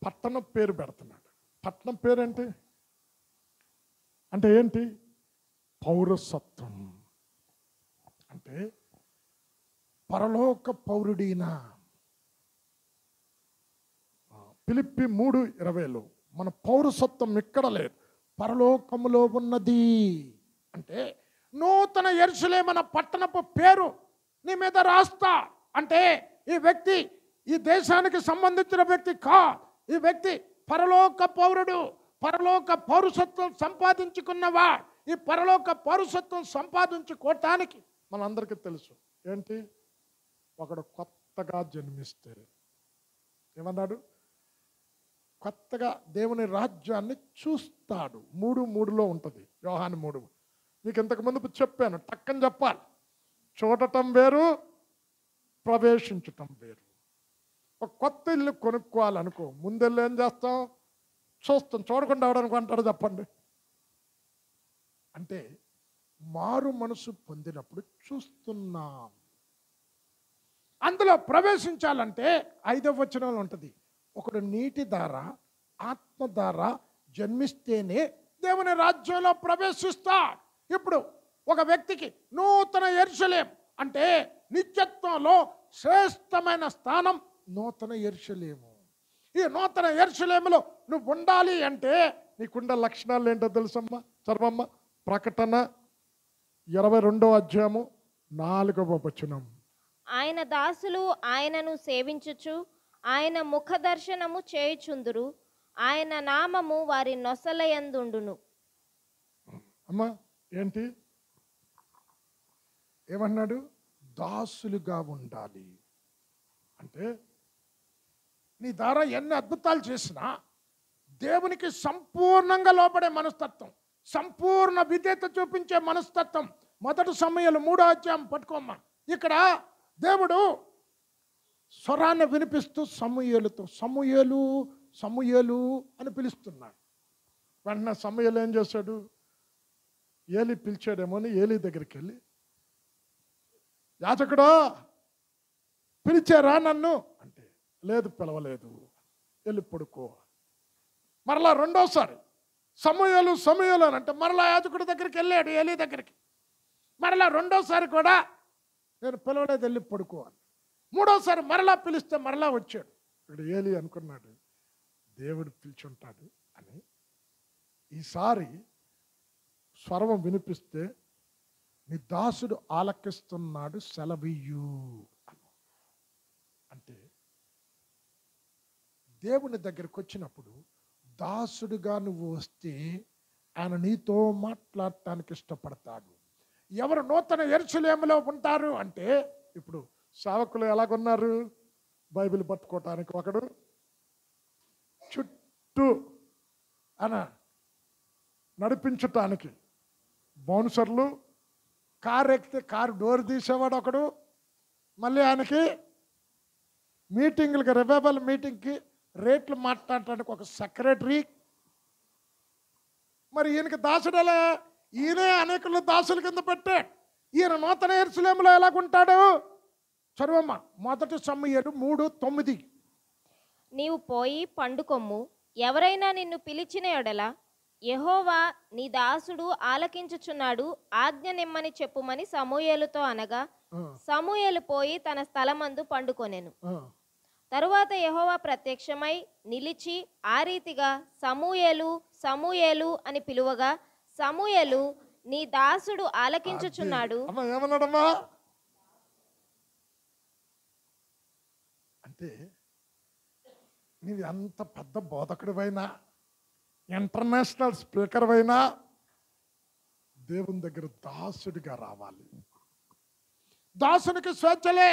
పట్టణం పేరు పెడుతున్నాడు. పట్టణం పేరేంటి అంటే ఏంటి? పౌరసత్వం. అంటే పరలోక పౌరుడైన. ఫిలిప్పి 3:20లో మన పౌరసత్వం ఇక్కడ లేదు, పరలోకములో ఉన్నది. అంటే నూతన యెరూషలేము అన్న పట్టణపు పేరు నీ మీద రాస్తా. అంటే ఈ వ్యక్తి ఈ దేశానికి సంబంధించిన వ్యక్తి ఈ వ్యక్తి పరలోక పౌరుడు, పరలోక పౌరసత్వం సంపాదించుకున్నవా. ఈ పరలోక పౌరసత్వం సంపాదించుకోవటానికి మనందరికీ తెలుసు ఏంటి? ఒకడు కొత్తగా జన్మిస్తే ఏమన్నాడు? కొత్తగా దేవుని రాజ్యాన్ని చూస్తాడు. 3:3లో ఉంటుంది, యోహాను 3. మీకు ఇంతకు ముందు చెప్పాను, టక్కని చెప్పాలి. చూడటం వేరు, ప్రవేశించటం వేరు. ఒక కొత్త ఇల్లు కొనుక్కోవాలనుకో, ముందెళ్ళి ఏం చేస్తాం? చూస్తాం. చూడకుండా అవడానికి అంటాడు చెప్పండి. అంటే మారు మనసు పొందినప్పుడు చూస్తున్నాం. అందులో ప్రవేశించాలంటే 5వ వచనంలో ఉంటుంది, ఒకడు నీటి ద్వారా ఆత్మ ద్వారా జన్మిస్తేనే దేవుని రాజ్యంలో ప్రవేశిస్తా. ఇప్పుడు ఒక వ్యక్తికి నూతన యెరూషలేము అంటే నిత్యత్వంలో శ్రేష్టమైన స్థానం నూతన యెరూషలేము. ఈ నూతన యెరూషలేములో నువ్వు ఉండాలి అంటే నీకుండే లక్షణాలు ఏంటో తెలుసమ్మా? చదవమ్మ. ప్రకటన 22:4వ వచనం. ఆయన దాసులు ఆయనను సేవించుచు ఆయన ముఖ దర్శనము చేయుచుందురు, ఆయన నామము వారి నొసలయందుండును. అమ్మా ఏంటి ఏమన్నాడు? దాసులుగా ఉండాలి. అంటే నీ ద్వారా ఎన్ని అద్భుతాలు చేసినా దేవునికి సంపూర్ణంగా లోబడే మనస్తత్వం, సంపూర్ణ విధేయత చూపించే మనస్తత్వం. 1 సమూయేలు 3వ అధ్యాయం పట్టుకోమ్మా. ఇక్కడ దేవుడు స్వరాన్ని వినిపిస్తూ సమూయేలుతో సమూయేలు సమూయేలు అని పిలుస్తున్నాడు. వెంటనే సమూయేలు ఏం చేశాడు? ఏలి పిలిచాడేమో అని ఏలి దగ్గరికి వెళ్ళి, యాజకుడా పిలిచారా నన్ను అంటే, లేదు పిలవలేదు, వెళ్ళి పడుకో. మరలా రెండోసారి సమూయేలు సమూయేలు అని అంటే మరలా యాజకుడి దగ్గరికి వెళ్ళాడు, ఏలి దగ్గరికి. మరలా రెండోసారి కూడా నేను పిలవలేదు, వెళ్ళి పడుకో అని. మూడోసారి మరలా పిలిస్తే మరలా వచ్చాడు. ఇక్కడ ఏలి అనుకున్నాడు దేవుడు పిలిచుంటాడు అని. ఈసారి స్వరం వినిపిస్తే నీ దాసుడు ఆలకిస్తున్నాడు, సెలవియ్యు అని. అంటే దేవుని దగ్గరికి వచ్చినప్పుడు దాసుడుగా నువ్వు వస్తే ఆయన నీతో మాట్లాడటానికి ఇష్టపడతాడు. ఎవరు నూతన యెరూషలేములో ఉంటారు అంటే, ఇప్పుడు సేవకులు ఎలాగున్నారు? బైబిల్ పట్టుకోవటానికి ఒకడు చుట్టూ నడిపించటానికి బౌన్సర్లు, కారు ఎక్కితే కారు డోర్ తీసేవాడు ఒకడు, మళ్ళీ ఆయనకి మీటింగ్లకి రివైవల్ మీటింగ్కి రేట్లు మాట్లాడటానికి ఒక సెక్రటరీ. మరి ఈయనకి దాసుడలే, ఈయనే అనేకులు దాసుల కింద పెట్టాడు. ఈయన నూతన యెరూషలేములో ఎలాగుంటాడు? చదవమ్మ. 1 సమూయేలు 3:9. నీవు పోయి పండుకొమ్ము, ఎవరైనా నిన్ను పిలిచిన ఎడల యెహోవా నీ దాసుడు ఆలకించుచున్నాడు, ఆజ్ఞ నిమ్మని చెప్పుమని సమూయేలుతో అనగా సమూయేలు పోయి తన స్థలమందు పండుకొనెను. తరువాత యెహోవా ప్రత్యక్షమై నిలిచి ఆ రీతిగా సమూయేలు సమూయేలు అని పిలువగా సమూయేలు నీ దాసుడు ఆలకించుచున్నాడు. ఏమన్నాడమ్మా అంటే, నీవు ఎంత పెద్ద బోధకుడివైనా, ఇంటర్నేషనల్ స్పీకర్ అయినా దేవుని దగ్గర దాసుడిగా రావాలి. దాసునికి స్వేచ్ఛలే.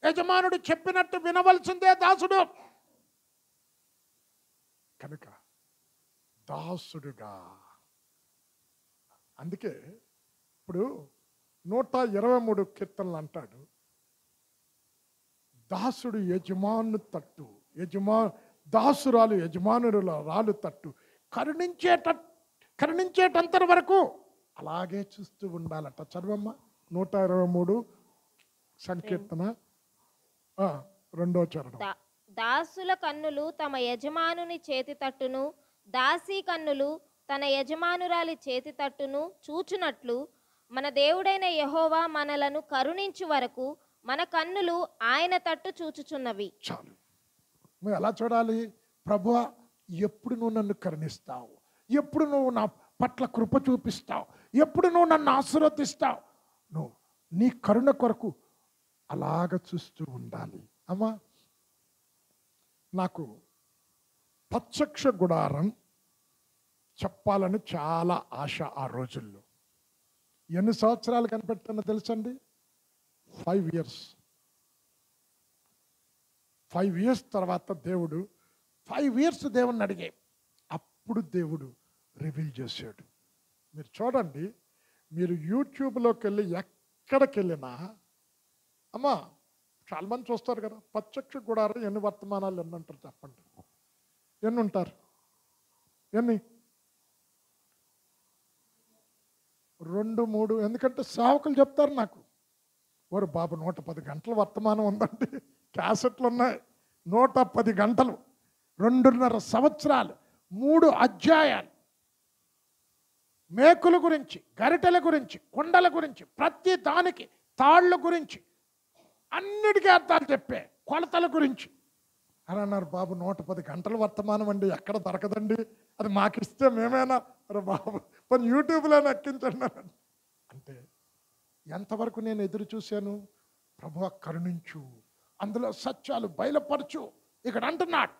యజమానుడు చెప్పినట్టు వినవలసిందే దాసుడు. కనుక దాసుడుగా, అందుకే ఇప్పుడు 123 కీర్తనలు అంటాడు, దాసుడు యజమాను తట్టు, దాసురాలు యజమానుల రాలు తట్టు కరుణించేటంత వరకు అలాగే చూస్తూ ఉండాలట. చదవమ్మ 123 సంకీర్తన 2వ చరణం. దాసుల కన్నులు తమ యజమానుని చేతి తట్టును, దాసీ కన్నులు తన యజమానురాలి చేతి తట్టును చూచునట్లు మన దేవుడైన యెహోవా మనలను కరుణించు వరకు మన కన్నులు ఆయన తట్టు చూచుచున్నవి. చాలు. నువ్వు ఎలా చూడాలి? ప్రభువా, ఎప్పుడు నువ్వు నన్ను కరుణిస్తావు, ఎప్పుడు నువ్వు నా పట్ల కృప చూపిస్తావు, ఎప్పుడు నువ్వు నన్ను ఆశీర్వదిస్తావు, నువ్వు నీ కరుణ కొరకు అలాగ చూస్తూ ఉండాలి. అమ్మా, నాకు ప్రత్యక్ష గుడారం చెప్పాలని చాలా ఆశ. ఆ రోజుల్లో ఎన్ని సంవత్సరాలు కనిపెట్టానో తెలుసండి? 5 years. 5 years తర్వాత దేవుడు 5 years దేవుణ్ణి అడిగే, అప్పుడు దేవుడు రివీల్ చేశాడు. మీరు చూడండి, మీరు యూట్యూబ్లోకి వెళ్ళి ఎక్కడికి వెళ్ళినా, అమ్మా చాలామంది చూస్తారు కదా, ప్రత్యక్ష గుడారం ఎన్ని వర్తమానాలు ఎన్ని ఉంటారు చెప్పండి? ఎన్ని ఉంటారు? ఎన్ని? 2, 3. ఎందుకంటే సేవకులు చెప్తారు నాకు, ఓరు బాబు 110 గంటల వర్తమానం ఉందండి, క్యాసెట్లు ఉన్నాయి, 110 గంటలు, 2.5 సంవత్సరాలు, 3 అధ్యాయాలు, మేకుల గురించి, గరిటెల గురించి, కుండల గురించి, ప్రతి దానికి, తాళ్ళ గురించి, అన్నిటికీ అర్థాలు చెప్పే, కొలతల గురించి అని అన్నారు. బాబు 110 గంటల వర్తమానం అండి, ఎక్కడ దొరకదండి, అది మాకు ఇస్తే మేమేనా? అరే బాబు కొన్ని యూట్యూబ్లో ఎక్కించండి అంటే ఎంతవరకు నేను ఎదురు చూశాను? ప్రభువా కరుణించు, అందులో సత్యాలు బయలుపరచు. ఇక్కడ అంటున్నాడు,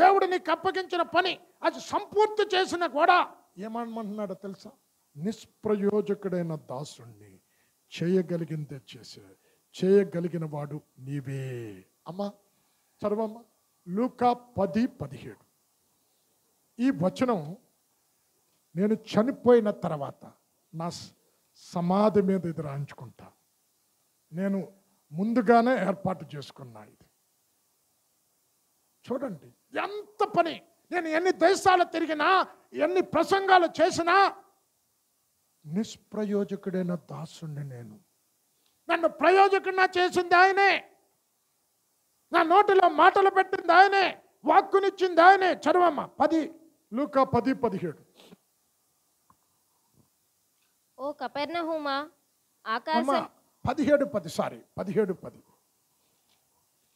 దేవుడు నీకు అప్పగించిన పని అది సంపూర్తి చేసిన కూడా ఏమనుకుంటున్నాడో తెలుసా? నిష్ప్రయోజకుడైన దాసుణ్ణి చేయగలిగిందే చేయగలిగిన వాడు నీవే. అమ్మా చదవమ్మ, లూకా 10:17. ఈ వచనం నేను చనిపోయిన తర్వాత నా సమాధి మీద ఇది రాయించుకుంటా. నేను ముందుగానే ఏర్పాటు చేసుకున్నా. ఇది చూడండి ఎంత పని. నేను ఎన్ని దేశాలు తిరిగినా, ఎన్ని ప్రసంగాలు చేసినా, నిష్ప్రయోజకుడైన దాసుని నేను. నన్ను ప్రయోజకుడిగా చేసింది ఆయనే, నా నోటిలో మాటలు పెట్టింది ఆయనే, వాక్కునిచ్చింది ఆయనే. చదవమ్మ 10, లూకా 10:17. ఓ కపెర్నహూమా, ఆకాశం 17:10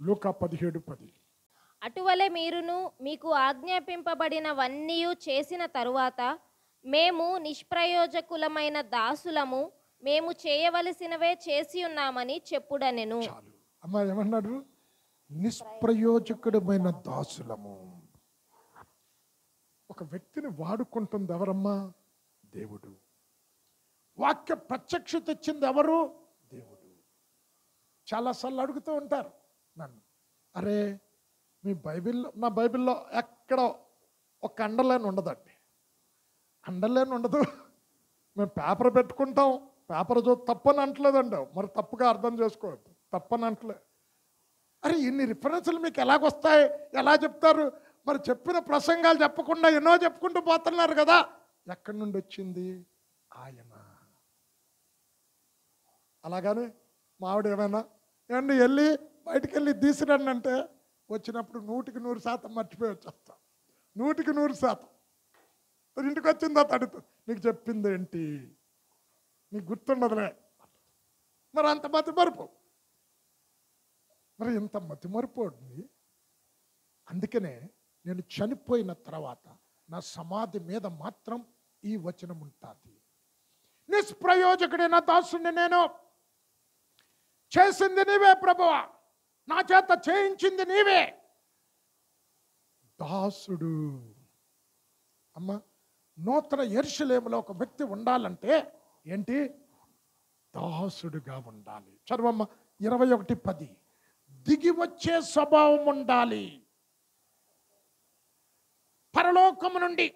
లూకా 17:10. అటువలే మీరును మీకు ఆజ్ఞాపింపబడినవన్నీ చేసిన తరువాత మేము నిష్ప్రయోజకులమైన దాసులము, మేము చేయవలసినవే చేసి ఉన్నామని చెప్పుడనెను. చాలు అమ్మా, ఏమన్నాడు? నిష్ప్రయోజకుడమైన దాసులము. ఒక వ్యక్తిని వాడుకుంటుంది ఎవరమ్మా? దేవుడు. వాక్య ప్రత్యక్షత ఇచ్చింది ఎవరు? దేవుడు. చాలాసార్లు అడుగుతూ ఉంటారు నన్ను, అరే మీ బైబిల్లో, నా బైబిల్లో ఎక్కడ ఒక అండర్లైన్ ఉండదండి. అండర్లైన్ ఉండదు. మేము పేపర్ పెట్టుకుంటాం, పేపర్ తప్పని అంటలేదండి, మరి తప్పుగా అర్థం చేసుకోవద్దు, తప్పని అంటలే. అరే ఇన్ని రిఫరెన్స్లు మీకు ఎలాగొస్తాయి, ఎలా చెప్తారు? మరి చెప్పిన ప్రసంగాలు చెప్పకుండా ఎన్నో చెప్పుకుంటూ పోతున్నారు కదా. ఎక్కడి నుండి వచ్చింది? ఆయన. అలాగని మావిడ ఏమైనా ఏమండి వెళ్ళి బయటికి వెళ్ళి తీసిరండి అంటే వచ్చినప్పుడు 100% మర్చిపోయి వచ్చేస్తాం. 100%. ఇంటికి వచ్చిందా తడుతూ, నీకు చెప్పింది ఏంటి, నీకు గుర్తుండదులే. మరి అంత మతిమరుపు, మరి ఇంత మతిమరుపుని. అందుకనే నేను చనిపోయిన తర్వాత నా సమాధి మీద మాత్రం ఈ వచనం ఉంటుంది. నిష్ప్రయోజకుడైన దాసుని నేను, చేసింది నీవే ప్రభువా, నా చేత చేయించింది నీవే. దాసుడు. అమ్మ, నూతన యెరూషలేములో ఒక వ్యక్తి ఉండాలంటే ఏంటి? దాసుడుగా ఉండాలి. చదవమ్మ 21:10. దిగి వచ్చే స్వభావం ఉండాలి. పరలోకము నుండి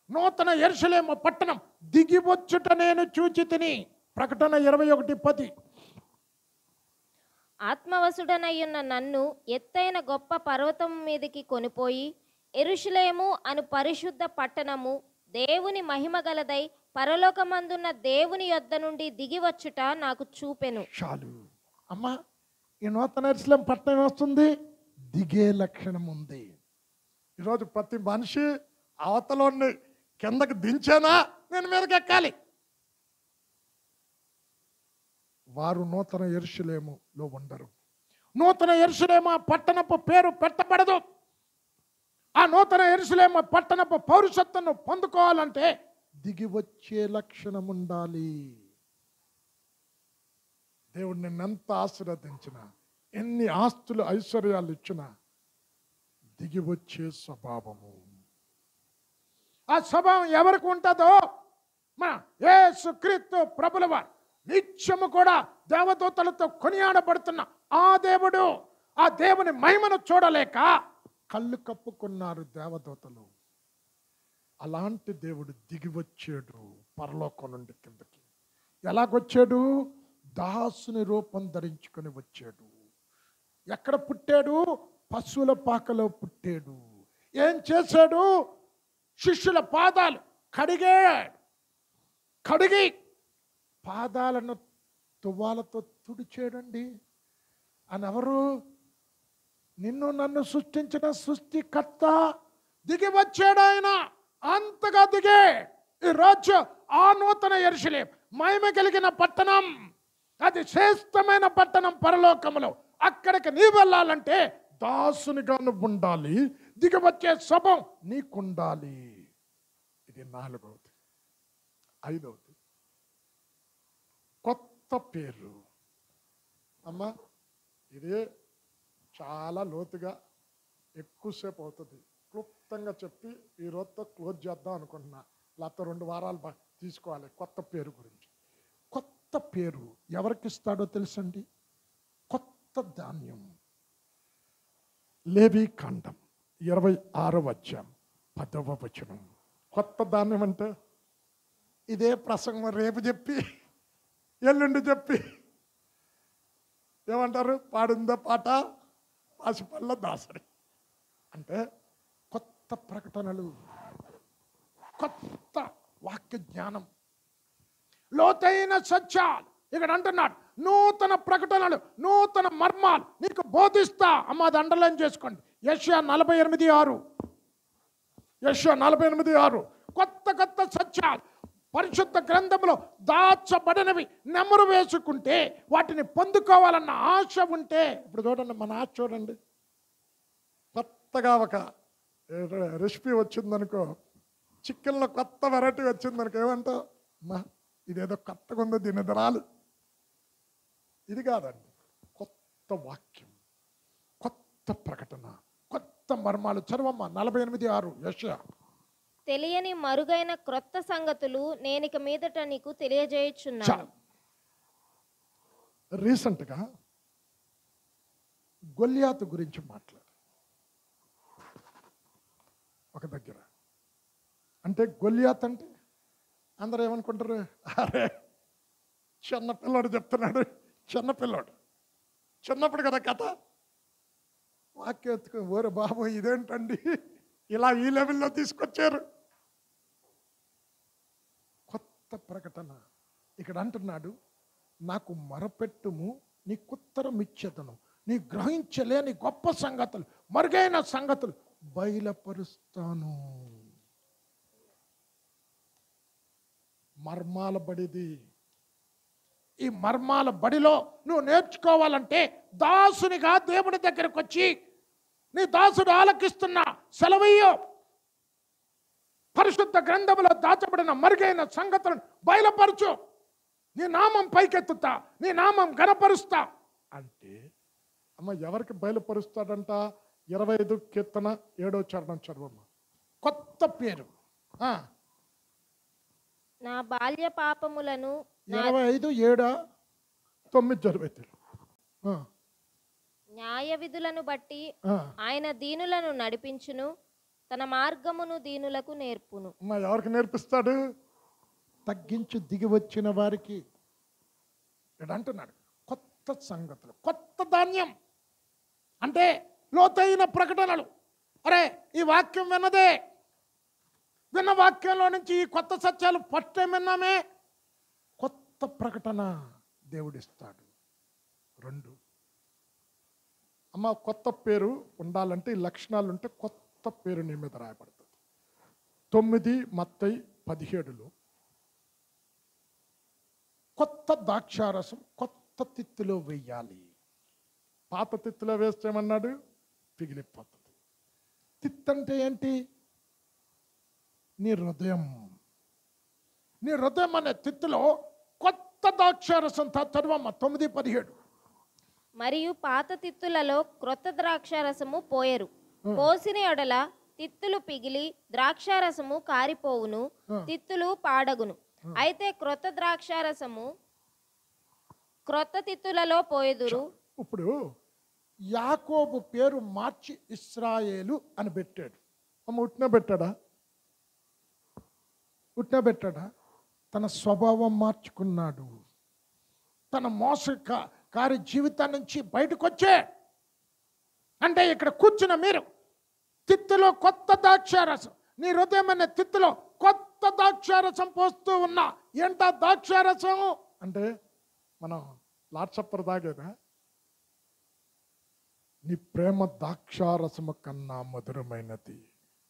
నూతన యెరూషలేము పట్టణం దిగి వచ్చుట నేను చూచి తిని. ప్రకటన 21:10. ఆత్మవశుడనయ్యున్న నన్ను ఎత్తైన గొప్ప పర్వతం మీదకి కొనిపోయి యెరూషలేము అను పరిశుద్ధ పట్టణము దేవుని మహిమగలదై పరలోకమందున్న దేవుని యొద్ద నుండి దిగివచ్చుట నాకు చూపెను. చాలు అమ్మా, ఈ నూతన యెరూషలేము పట్టణం వస్తుంది, దిగే లక్షణం ఉంది. ఈరోజు ప్రతి మనిషి అవతలోని కిందకి దించేనా నేను మీదకి ఎక్కాలి. వారు నూతన యెరూషలేములో ఉండరు. నూతన యెరూషలేము ఆ పట్టణపు పేరు పెట్టబడదు. ఆ నూతన యెరూషలేము పట్టణపు పౌరుషత్వం పొందుకోవాలంటే దిగి వచ్చే లక్షణం ఉండాలి. దేవుడు నిన్నెంత ఆశీర్వదించినా, ఎన్ని ఆస్తులు ఐశ్వర్యాలు ఇచ్చినా దిగి వచ్చే స్వభావము, ఆ స్వభావం ఎవరికి ఉంటుందో మన యేసుక్రీస్తు ప్రభుల వారు నిత్యము కూడా దేవదూతలతో కొనియాడబడుతున్న ఆ దేవుడు, ఆ దేవుని మహిమను చూడలేక కళ్ళు కప్పుకున్నారు దేవదూతలు. అలాంటి దేవుడు దిగి వచ్చాడు పరలోకం నుండి కిందకి. ఎలాగొచ్చాడు? దాసుని రూపం ధరించుకొని వచ్చాడు. ఎక్కడ పుట్టాడు? పశువుల పాకలో పుట్టాడు. ఏం చేశాడు? శిష్యుల పాదాలు కడిగి పాదాలను తువ్వాలతో తుడిచాడండి. అని ఎవరు? నిన్ను నన్ను సృష్టించిన సృష్టికర్త దిగి వచ్చాడు. ఆయన అంతగా దిగే ఈరోజు ఆ నూతన యెరూషలేము మహిమ కలిగిన పట్టణం, అది శ్రేష్టమైన పట్టణం పరలోకములో. అక్కడికి నీ వెళ్ళాలంటే దాసునిగా నువ్వు ఉండాలి. దిగి వచ్చే స్వభావం నీకుండాలి. ఇది 4వది. 5వది కొత్త పేరు. అమ్మా, ఇదే చాలా లోతుగా ఎక్కువసేపు అవుతుంది. క్లుప్తంగా చెప్పి ఈ రోజుతో క్లోజ్ చేద్దాం అనుకుంటున్నా. లేకపోతే 2 వారాలు తీసుకోవాలి కొత్త పేరు గురించి. కొత్త పేరు ఎవరికి ఇస్తాడో తెలుసండి? కొత్త ధాన్యం. లేవి కాండం 26వ అధ్యాయం 10వ వచనం. కొత్త ధాన్యం అంటే ఇదే ప్రసంగం రేపు చెప్పి ఎల్లుండి చెప్పి ఏమంటారు? పాడిందా పాట పాసిపల్ల దాసరి. అంటే కొత్త ప్రకటనలు, కొత్త వాక్య జ్ఞానం, లోతైన సత్యాలు. ఇక్కడ అంటున్నాడు నూతన ప్రకటనలు, నూతన మర్మాలు నీకు బోధిస్తా. అమ్మ, అది అండర్లైన్ చేసుకోండి. యెషయా 48:6. యెషయా 48:6. కొత్త సత్యాలు పరిశుద్ధ గ్రంథంలో దాచబడినవి నెమరు వేసుకుంటే, వాటిని పొందుకోవాలన్న ఆశ ఉంటే, ఇప్పుడు చూడండి మన ఆశ చూడండి. కొత్తగా ఒక రెసిపీ వచ్చిందనుకో, చికెన్లో కొత్త వెరైటీ వచ్చిందనుకో, ఏమంటావు? అమ్మా, ఇదేదో కొత్తగా ఉందో దీని రాలు. ఇది కాదండి, కొత్త వాక్యం, కొత్త ప్రకటన, కొత్త మర్మాలు. చదవమ్మ 48:6 యెషయా. తెలియని మరుగైన క్రొత్త సంగతులు నేనిక మీదట నీకు తెలియజేయుచున్నాను. రీసెంట్గా గొల్యాతు గురించి మాట్లాడు ఒక దగ్గర. అంటే గొల్యాత్ అంటే అందరూ ఏమనుకుంటారు? అరే చిన్నపిల్లాడు చెప్తున్నాడు. చిన్నపిల్లాడు చిన్నప్పుడు కదా కథ. వాక్యం ఎత్తుకు ఓరే బాబు ఇదేంటండి ఇలా ఈ లెవెల్లో తీసుకొచ్చారు. కొత్త ప్రకటన. ఇక్కడ అంటున్నాడు, నాకు మొరపెట్టుము, నీకుత్తరం ఇచ్చేదను, నీ గ్రహించలేని గొప్ప సంగతులు, మరుగైన సంగతులు బయలుపరుస్తాను. మర్మాల బడిది. ఈ మర్మాల బడిలో నువ్వు నేర్చుకోవాలంటే దాసునిగా దేవుని దగ్గరకు వచ్చి, నీ దాసుడు ఆలకిస్తున్నా సెలవయ్యో, పరిశుద్ధ గ్రంథంలో దాచబడిన మరుగైన సంగతులను బయలుపరచు, నీ నామం పైకెత్తుతా, నీ నామం గణపరుస్తా అంటే, అమ్మ ఎవరికి బయలుపరుస్తాడంట? 25 కీర్తన 7వ చరణం చదవమ్మ. కొత్త పేరు. నా బాల్య పాపములను 25:7. 9 జరివేతలు. న్యాయ విధులను బట్టి ఆ. ఆయన దీనులను నడిపించును, తన మార్గమును దీనులకు నేర్పును. అమ్మా ఎవరికి నేర్పిస్తాడు? తగ్గించి దిగి వచ్చిన వారికి. ఇక్కడ అంటున్నాడు కొత్త సంగతులు, కొత్త ధాన్యం అంటే లోతైన ప్రకటనలు. అరే ఈ వాక్యం విన్నదే, విన్న వాక్యంలో నుంచి ఈ కొత్త సత్యాలు ఫస్ట్ టైం విన్నామే, కొత్త ప్రకటన దేవుడిస్తాడు. 2 అమ్మ కొత్త పేరు ఉండాలంటే ఈ లక్షణాలు ఉంటే కొత్త పేరు నీ మీద రాయబడుతుంది. 9 మత్తయి 17లో కొత్త ద్రాక్షారసం కొత్త తిత్తిలో వేయాలి. పాత తిత్తిలో వేస్తే ఏమన్నాడు? పిగిలిపోతుంది. తిత్తి అంటే ఏంటి? నీ హృదయం. నీ హృదయం అనే తిత్తిలో కొత్త ద్రాక్షారసం చదవమ్మ 9:17. మరియు పాత తిత్తులలో క్రొత్త ద్రాక్షారసము పోయరు. పోసిన ఎడల తిత్తులు పిగిలి ద్రాక్షారసము కారిపోవును, తిత్తులు పాడగును. అయితే క్రొత్త ద్రాక్షారసము క్రొత్త తిత్తులలో పోయెదురు. ఇప్పుడు యాకోబు పేరు మార్చి ఇశ్రాయేలు అని పెట్టాడు. అమ్మ ఉట్టిన పెట్టాడా? ఉట్టిన పెట్టాడా? తన స్వభావం మార్చుకున్నాడు. తన మోసకారి జీవితం నుంచి బయటకు వచ్చే అంటే ఇక్కడ కూర్చున్న మీరు తిత్తులో కొత్త ద్రాక్షారసం, నీ హృదయం అనే తిత్తులో కొత్త ద్రాక్షారసం పోస్తూ ఉన్నా. ఏంటా ద్రాక్షారసం అంటే మనం లాట్సప్పర్ తాగేదా? నీ ప్రేమ ద్రాక్షారసము కన్నా మధురమైనది.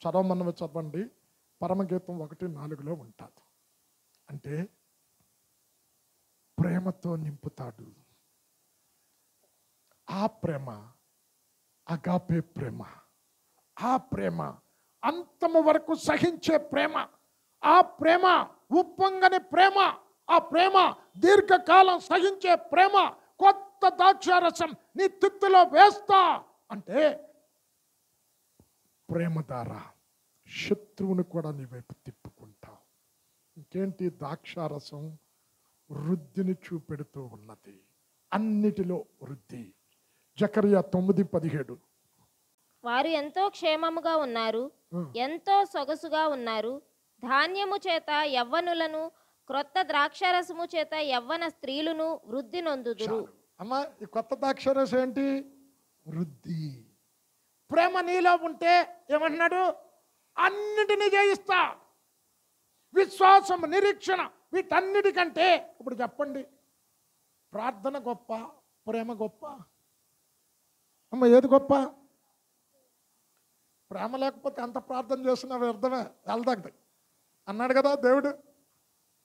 చదవమన్నవి చదవండి. పరమగీతం 1:4లో ఉంటుంది. అంటే ప్రేమతో నింపుతాడు. ఆ ప్రేమ అగాపే ప్రేమ. ఆ ప్రేమ అంతము వరకు సహించే ప్రేమ. ఆ ప్రేమ ఉప్పొంగని ప్రేమ. ఆ ప్రేమ దీర్ఘకాలం సహించే ప్రేమ. కొత్త ద్రాక్షారసం నీ తిత్తులో వేస్తా అంటే ప్రేమ ద్వారా శత్రువుని కూడా నీ వైపు తిప్పుకుంటావు. ఇంకేంటి? ద్రాక్షారసం వృద్ధిని చూపెడుతూ ఉన్నది. అన్నిటిలో వృద్ధి. జకరియా 9:17. వారు ఎంతో క్షేమముగా ఉన్నారు, ఎంతో సొగసుగా ఉన్నారు. ధాన్యము చేత యవ్వనులను, క్రొత్త ద్రాక్షారసము చేత యవ్వన స్త్రీలను వృద్ధి నొందుదురు. అమ్మా ఈ కొత్త ద్రాక్షారసం ఏంటి? వృద్ధి. ప్రేమ నీలో ఉంటే ఏమంటున్నాడు? అన్నిటినీ జయిస్తా. విశ్వాసం, నిరీక్షణ వీటన్నిటికంటే ఇప్పుడు చెప్పండి, ప్రార్థన గొప్ప, ప్రేమ గొప్ప? అమ్మ ఏది గొప్ప? ప్రేమ లేకపోతే ఎంత ప్రార్థన చేస్తున్నా వ్యర్థమే, వెళ్దాది అన్నాడు కదా దేవుడు.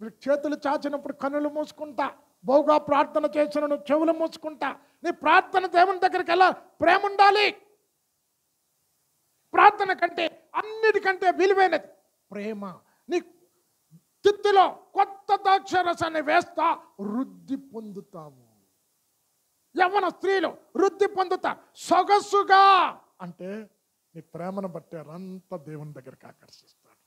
వీళ్ళకి చేతులు చాచినప్పుడు కన్నులు మూసుకుంటా, బహుగా ప్రార్థన చేసిన చెవులు మూసుకుంటా. నీ ప్రార్థన దేవుని దగ్గరికి వెళ్ళా. ప్రేమ ఉండాలి. ప్రార్థన కంటే అన్నిటికంటే విలువైనది ప్రేమ. నీ తిత్తిలో కొత్త ద్రాక్షారసాన్ని వేస్తా, వృద్ధి పొందుతావు. యవ్వన స్త్రీలు వృద్ధి పొందుతారు సొగసుగా. అంటే నీ ప్రేమను బట్టి అంతా దేవుని దగ్గరికి ఆకర్షిస్తాడు.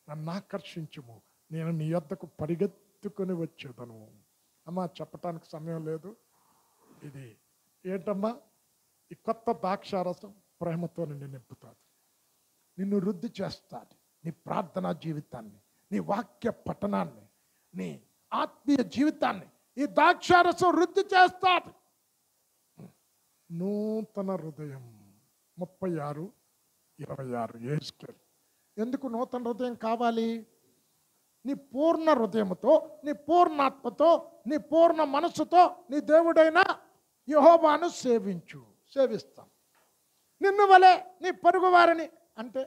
నన్ను ఆకర్షించుము, నేను నీ యొద్దకు పరిగెత్తుకొని వచ్చేదను. అమ్మా చెప్పటానికి సమయం లేదు. ఇది ఏంటమ్మా? ఈ కొత్త ద్రాక్షారసం ప్రేమతో నిన్ను నింపుతాడు, నిన్ను వృద్ధి చేస్తాడు. నీ ప్రార్థనా జీవితాన్ని, నీ వాక్య పఠనాన్ని, నీ ఆత్మీయ జీవితాన్ని ఈ ద్రాక్షారసం వృద్ధి చేస్తాడు. నూతన హృదయం 36:26 యేసుకేల్. ఎందుకు నూతన హృదయం కావాలి? నీ పూర్ణ హృదయముతో, నీ పూర్ణాత్మతో, నీ పూర్ణ మనస్సుతో నీ దేవుడైన యెహోవాను సేవిస్తాం. నిన్ను వలె నీ పొరుగు వారిని. అంటే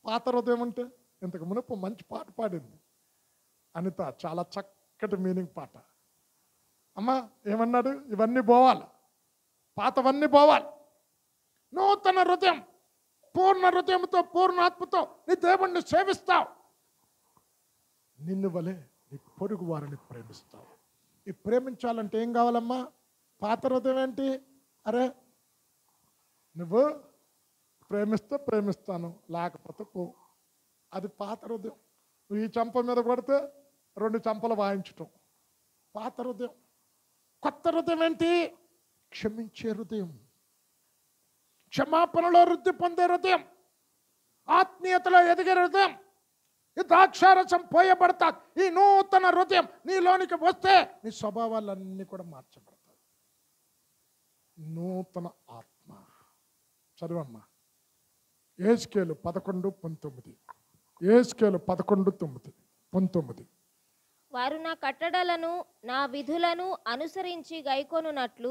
పాత హృదయం అంటే ఇంతకు మునుపు మంచి పాట పాడింది అనిత, చాలా చక్కటి మీనింగ్ పాట. అమ్మ ఏమన్నాడు? ఇవన్నీ పోవాలి, పాతవన్నీ పోవాలి. నూతన హృదయం, పూర్ణ హృదయంతో, పూర్ణాత్మతో నీ దేవుణ్ణి సేవిస్తావు. నిన్ను వలె నీ పొరుగు వారిని ప్రేమిస్తావు. ఈ ప్రేమించాలంటే ఏం కావాలమ్మా? పాత హృదయం ఏంటి? అరే నువ్వు ప్రేమిస్తే ప్రేమిస్తాను, లేకపోతే పో. అది పాత హృదయం. నువ్వు ఈ చంప మీద కొడితే 2 చంపలు వాయించటం పాత హృదయం. కొత్త హృదయం ఏంటి? క్షమించే హృదయం, క్షమాపణలో వృద్ధి పొందే హృదయం, ఆత్మీయతలో ఎదిగే హృదయం. ఈ ద్రాక్షారసం పోయబడతా. ఈ నూతన హృదయం నీలోనికి వస్తే నీ స్వభావాలన్నీ కూడా మార్చబడతాయి. నూతన ఆత్మ. చదవమ్మా, యేస్కేలు 11:19. యేస్కేలు 11:19. వారు నా కట్టడలను నా విధులను అనుసరించి గైకొనున్నట్లు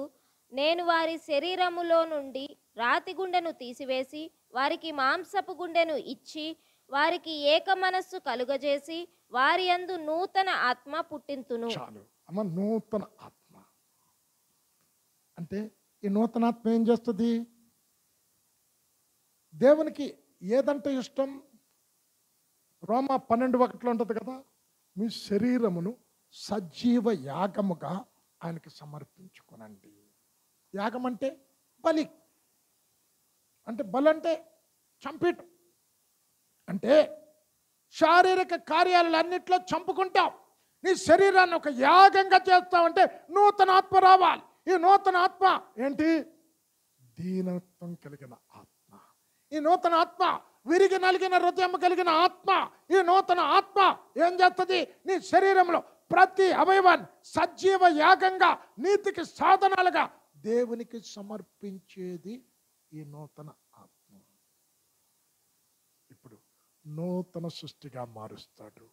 నేను వారి శరీరములో నుండి రాతి గుండెను తీసివేసి వారికి మాంసపు గుండెను ఇచ్చి వారికి ఏక మనస్సు కలుగజేసి వారి యందు నూతన ఆత్మ పుట్టింతును. చాలు అమ్మ, నూతన ఆత్మ అంటే ఈ నూతన ఆత్మ ఏం చేస్తుంది? దేవునికి ఏదంటే ఇష్టం? రోమా 12:1 ఉంటుంది కదా, మీ శరీరమును సజీవ యాగముగా ఆయనకి సమర్పించుకోనండి. యాగం అంటే బలి. అంటే బలి అంటే చంపేయటం. అంటే శారీరక కార్యాలన్నింటిలో చంపుకుంటావు. నీ శరీరాన్ని ఒక యాగంగా చేస్తావంటే నూతన ఆత్మ రావాలి. ఈ నూతన ఆత్మ ఏంటి? దీనత్వం కలిగిన ఆత్మ. ఈ నూతన ఆత్మ విరిగి నలిగిన హృదయం కలిగిన ఆత్మ. ఈ నూతన ఆత్మ ఏం చేస్తుంది? నీ శరీరంలో ప్రతి అవయవాన్ని సజీవ యాగంగా, నీతికి సాధనాలుగా దేవునికి సమర్పించేది ఈ నూతన ఆత్మ. ఇప్పుడు నూతన సృష్టిగా మారుస్తాడు.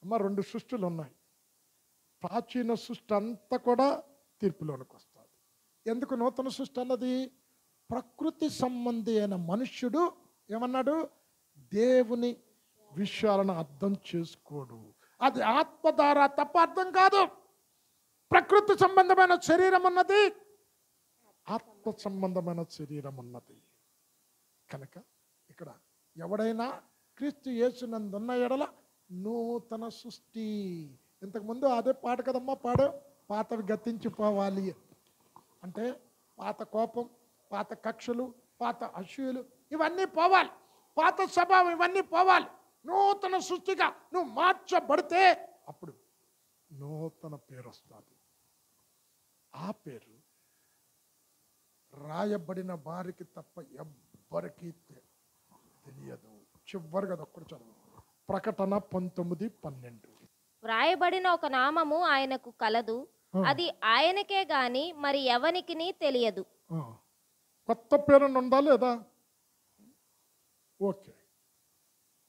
అమ్మ, 2 సృష్టిలు ఉన్నాయి. ప్రాచీన సృష్టి అంతా కూడా తీర్పులోనికి వస్తుంది. ఎందుకు నూతన సృష్టి అన్నది? ప్రకృతి సంబంధి అయిన మనుష్యుడు ఏమన్నాడు? దేవుని విషయాలను అర్థం చేసుకోడు. అది ఆత్మ ద్వారా తప్ప అర్థం కాదు. ప్రకృతి సంబంధమైన శరీరం ఉన్నది, ఆత్మ సంబంధమైన శరీరం ఉన్నది. కనుక ఇక్కడ ఎవడైనా క్రీస్తు యేసునందున్న ఎడల నూతన సృష్టి. ఇంతకుముందు అదే పాట కదమ్మా పాడు, పాతవి గతించిపోవాలి అంటే పాత కోపం, పాత కక్షలు, పాత అసూయలు ఇవన్నీ పోవాలి. పాత స్వభావం ఇవన్నీ పోవాలి. నూతన సృష్టిగా నువ్వు మార్చబడితే అప్పుడు నూతన పేరు వస్తుంది. ఆ పేరు రాయబడిన వారికి తప్ప ఎవ్వరికీ తెలియదు. చివరిగా ఒక్కడు చదువు, ప్రకటన 19:12. వ్రాయబడిన ఒక నామము ఆయనకు కలదు, అది ఆయనకే గాని మరి ఎవనికిని తెలియదు. కొత్త పేరు ఉందా లేదా? ఓకే,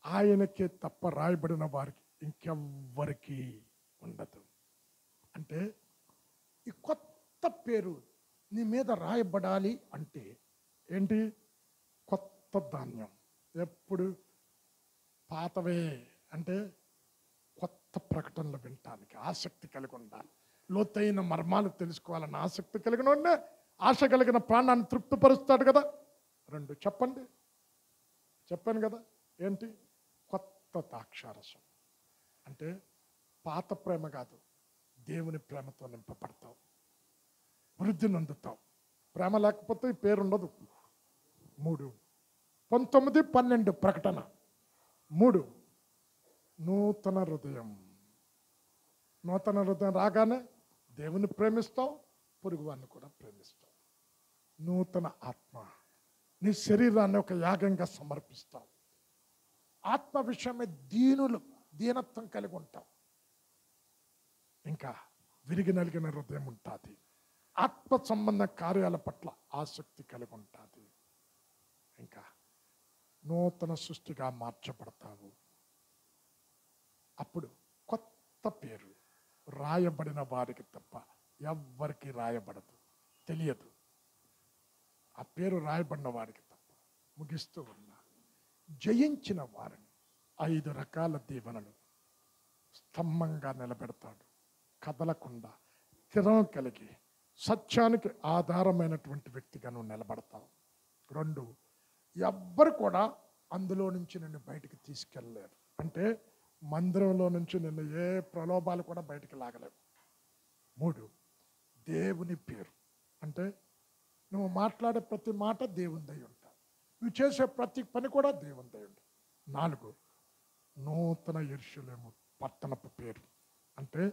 ఆయనకే తప్ప రాయబడిన వారికి ఇంకెవ్వరికి ఉండదు. అంటే ఈ కొత్త పేరు నీ మీద రాయబడాలి అంటే ఏంటి? కొత్త ధాన్యం. ఎప్పుడు పాతవే అంటే కొత్త ప్రకటనలు వినటానికి ఆసక్తి కలిగి ఉండాలి. లోతైన మర్మాలు తెలుసుకోవాలని ఆసక్తి కలిగిన ఉండే, ఆశ కలిగిన ప్రాణాన్ని తృప్తిపరుస్తాడు కదా. 2 చెప్పాను కదా. ఏంటి? కొత్త ద్రాక్షారసం అంటే పాత ప్రేమ కాదు, దేవుని ప్రేమతో నింపబడతావు, వృద్ధి నందుతావు. ప్రేమ లేకపోతే ఈ పేరు ఉండదు. 3 19:12 ప్రకటన 3 నూతన హృదయం. నూతన హృదయం రాగానే దేవుని ప్రేమిస్తావు, పొరుగువాన్ని కూడా ప్రేమిస్తావు. నూతన ఆత్మ. నీ శరీరాన్ని ఒక యాగంగా సమర్పిస్తావు. ఆత్మ విషయమే దీనత్వం కలిగి ఉంటావు. ఇంకా విరిగి నలిగిన హృదయం ఉంటుంది. ఆత్మ సంబంధ కార్యాల పట్ల ఆసక్తి కలిగి ఉంటుంది. ఇంకా నూతన సృష్టిగా మార్చబడతావు. అప్పుడు కొత్త పేరు రాయబడిన వారికి తప్ప ఎవ్వరికి రాయబడదు, తెలియదు. ఆ పేరు రాయబడిన వారికి తప్ప. ముగిస్తూ ఉన్నా, జయించిన వారిని 5 రకాల దీవెనలు స్తంభంగా నిలబెడతాడు. కదలకుండా స్థిరం కలిగి సత్యానికి ఆధారమైనటువంటి వ్యక్తిగా నువ్వు నిలబడతావు. 2 ఎవ్వరు కూడా అందులో నుంచి నిన్ను బయటికి తీసుకెళ్ళలేరు. అంటే మందిరంలో నుంచి నిన్ను ఏ ప్రలోభాలు కూడా బయటికి లాగలేవు. 3 దేవుని పేరు. అంటే నువ్వు మాట్లాడే ప్రతి మాట దేవునిదై ఉంటావు, నువ్వు చేసే ప్రతి పని కూడా దేవునిదై ఉంటావు. 4 నూతన యెరూషలేము పట్టణపు పేరు. అంటే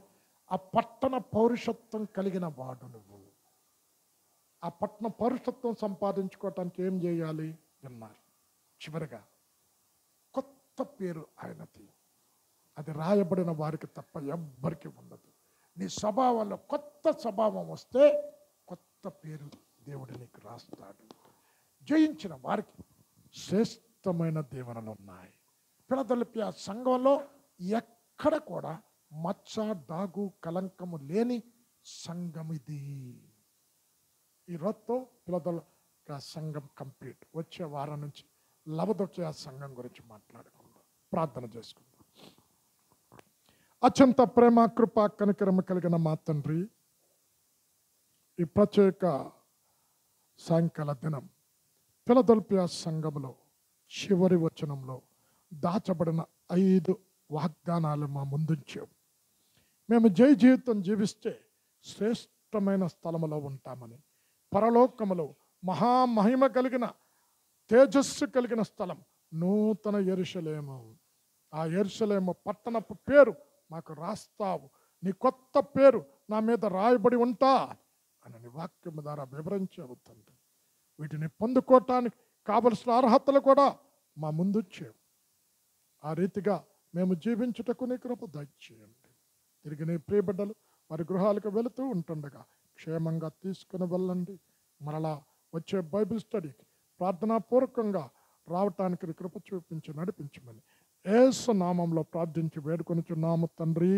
ఆ పట్టణం పట్టణ పౌరుషత్వం కలిగిన వాడు నువ్వు. ఆ పట్టణ పౌరుషత్వం సంపాదించుకోవటానికి ఏం చేయాలి అన్నారు. చివరిగా కొత్త పేరు ఆయనది. అది రాయబడిన వారికి తప్ప ఎవ్వరికి ఉండదు. నీ స్వభావంలో కొత్త స్వభావం వస్తే కొత్త పేరు దేవుడు నీకు రాస్తాడు. జయించిన వారికి శ్రేష్టమైన దీవెనలు ఉన్నాయి. ఫిలదెల్ఫియా సంఘంలో ఎక్కడ కూడా మచ్చ, డాగు, కలంకము లేని సంఘం ఇది. ఈ రోజుతో ఫిలదెల్ఫియా సంఘం కంప్లీట్. వచ్చే వారం నుంచి లవదొకియా సంఘం గురించి మాట్లాడుకుందాం, ప్రార్థన చేసుకుందాం. అత్యంత ప్రేమ, కృప, కనికరము కలిగిన మా తండ్రి, ఈ ప్రత్యేక సాయంకాల దినం ఫిలదెల్ఫియా సంఘంలో చివరి వచనంలో దాచబడిన 5 వాగ్దానాలు మా ముందుంచావు. మేము జయ జీవితం జీవిస్తే శ్రేష్టమైన స్థలములో ఉంటామని, పరలోకములో మహామహిమ కలిగిన తేజస్సు కలిగిన స్థలం నూతన యెరూషలేము. ఆ యెరూషలేము పట్టణపు పేరు మాకు రాస్తావు. నీ కొత్త పేరు నా మీద రాయబడి ఉంటా అని నీ వాక్యం ద్వారా వివరించావు తండ్రి. వీటిని పొందుకోవటానికి కావలసిన అర్హతలు కూడా మా ముందుచ్చావు. ఆ రీతిగా మేము జీవించుటకు నీ కృప దయచేయండి. తిరిగి నీ ప్రియబిడ్డలు వారి గృహాలకు వెళుతూ ఉంటుండగా క్షేమంగా తీసుకుని వెళ్ళండి. మరలా వచ్చే బైబిల్ స్టడీకి ప్రార్థనాపూర్వకంగా రావటానికి నీ కృప చూపించి నడిపించమని యేసు నామంలో ప్రార్థించి వేడుకొనుచున్నాము తండ్రి.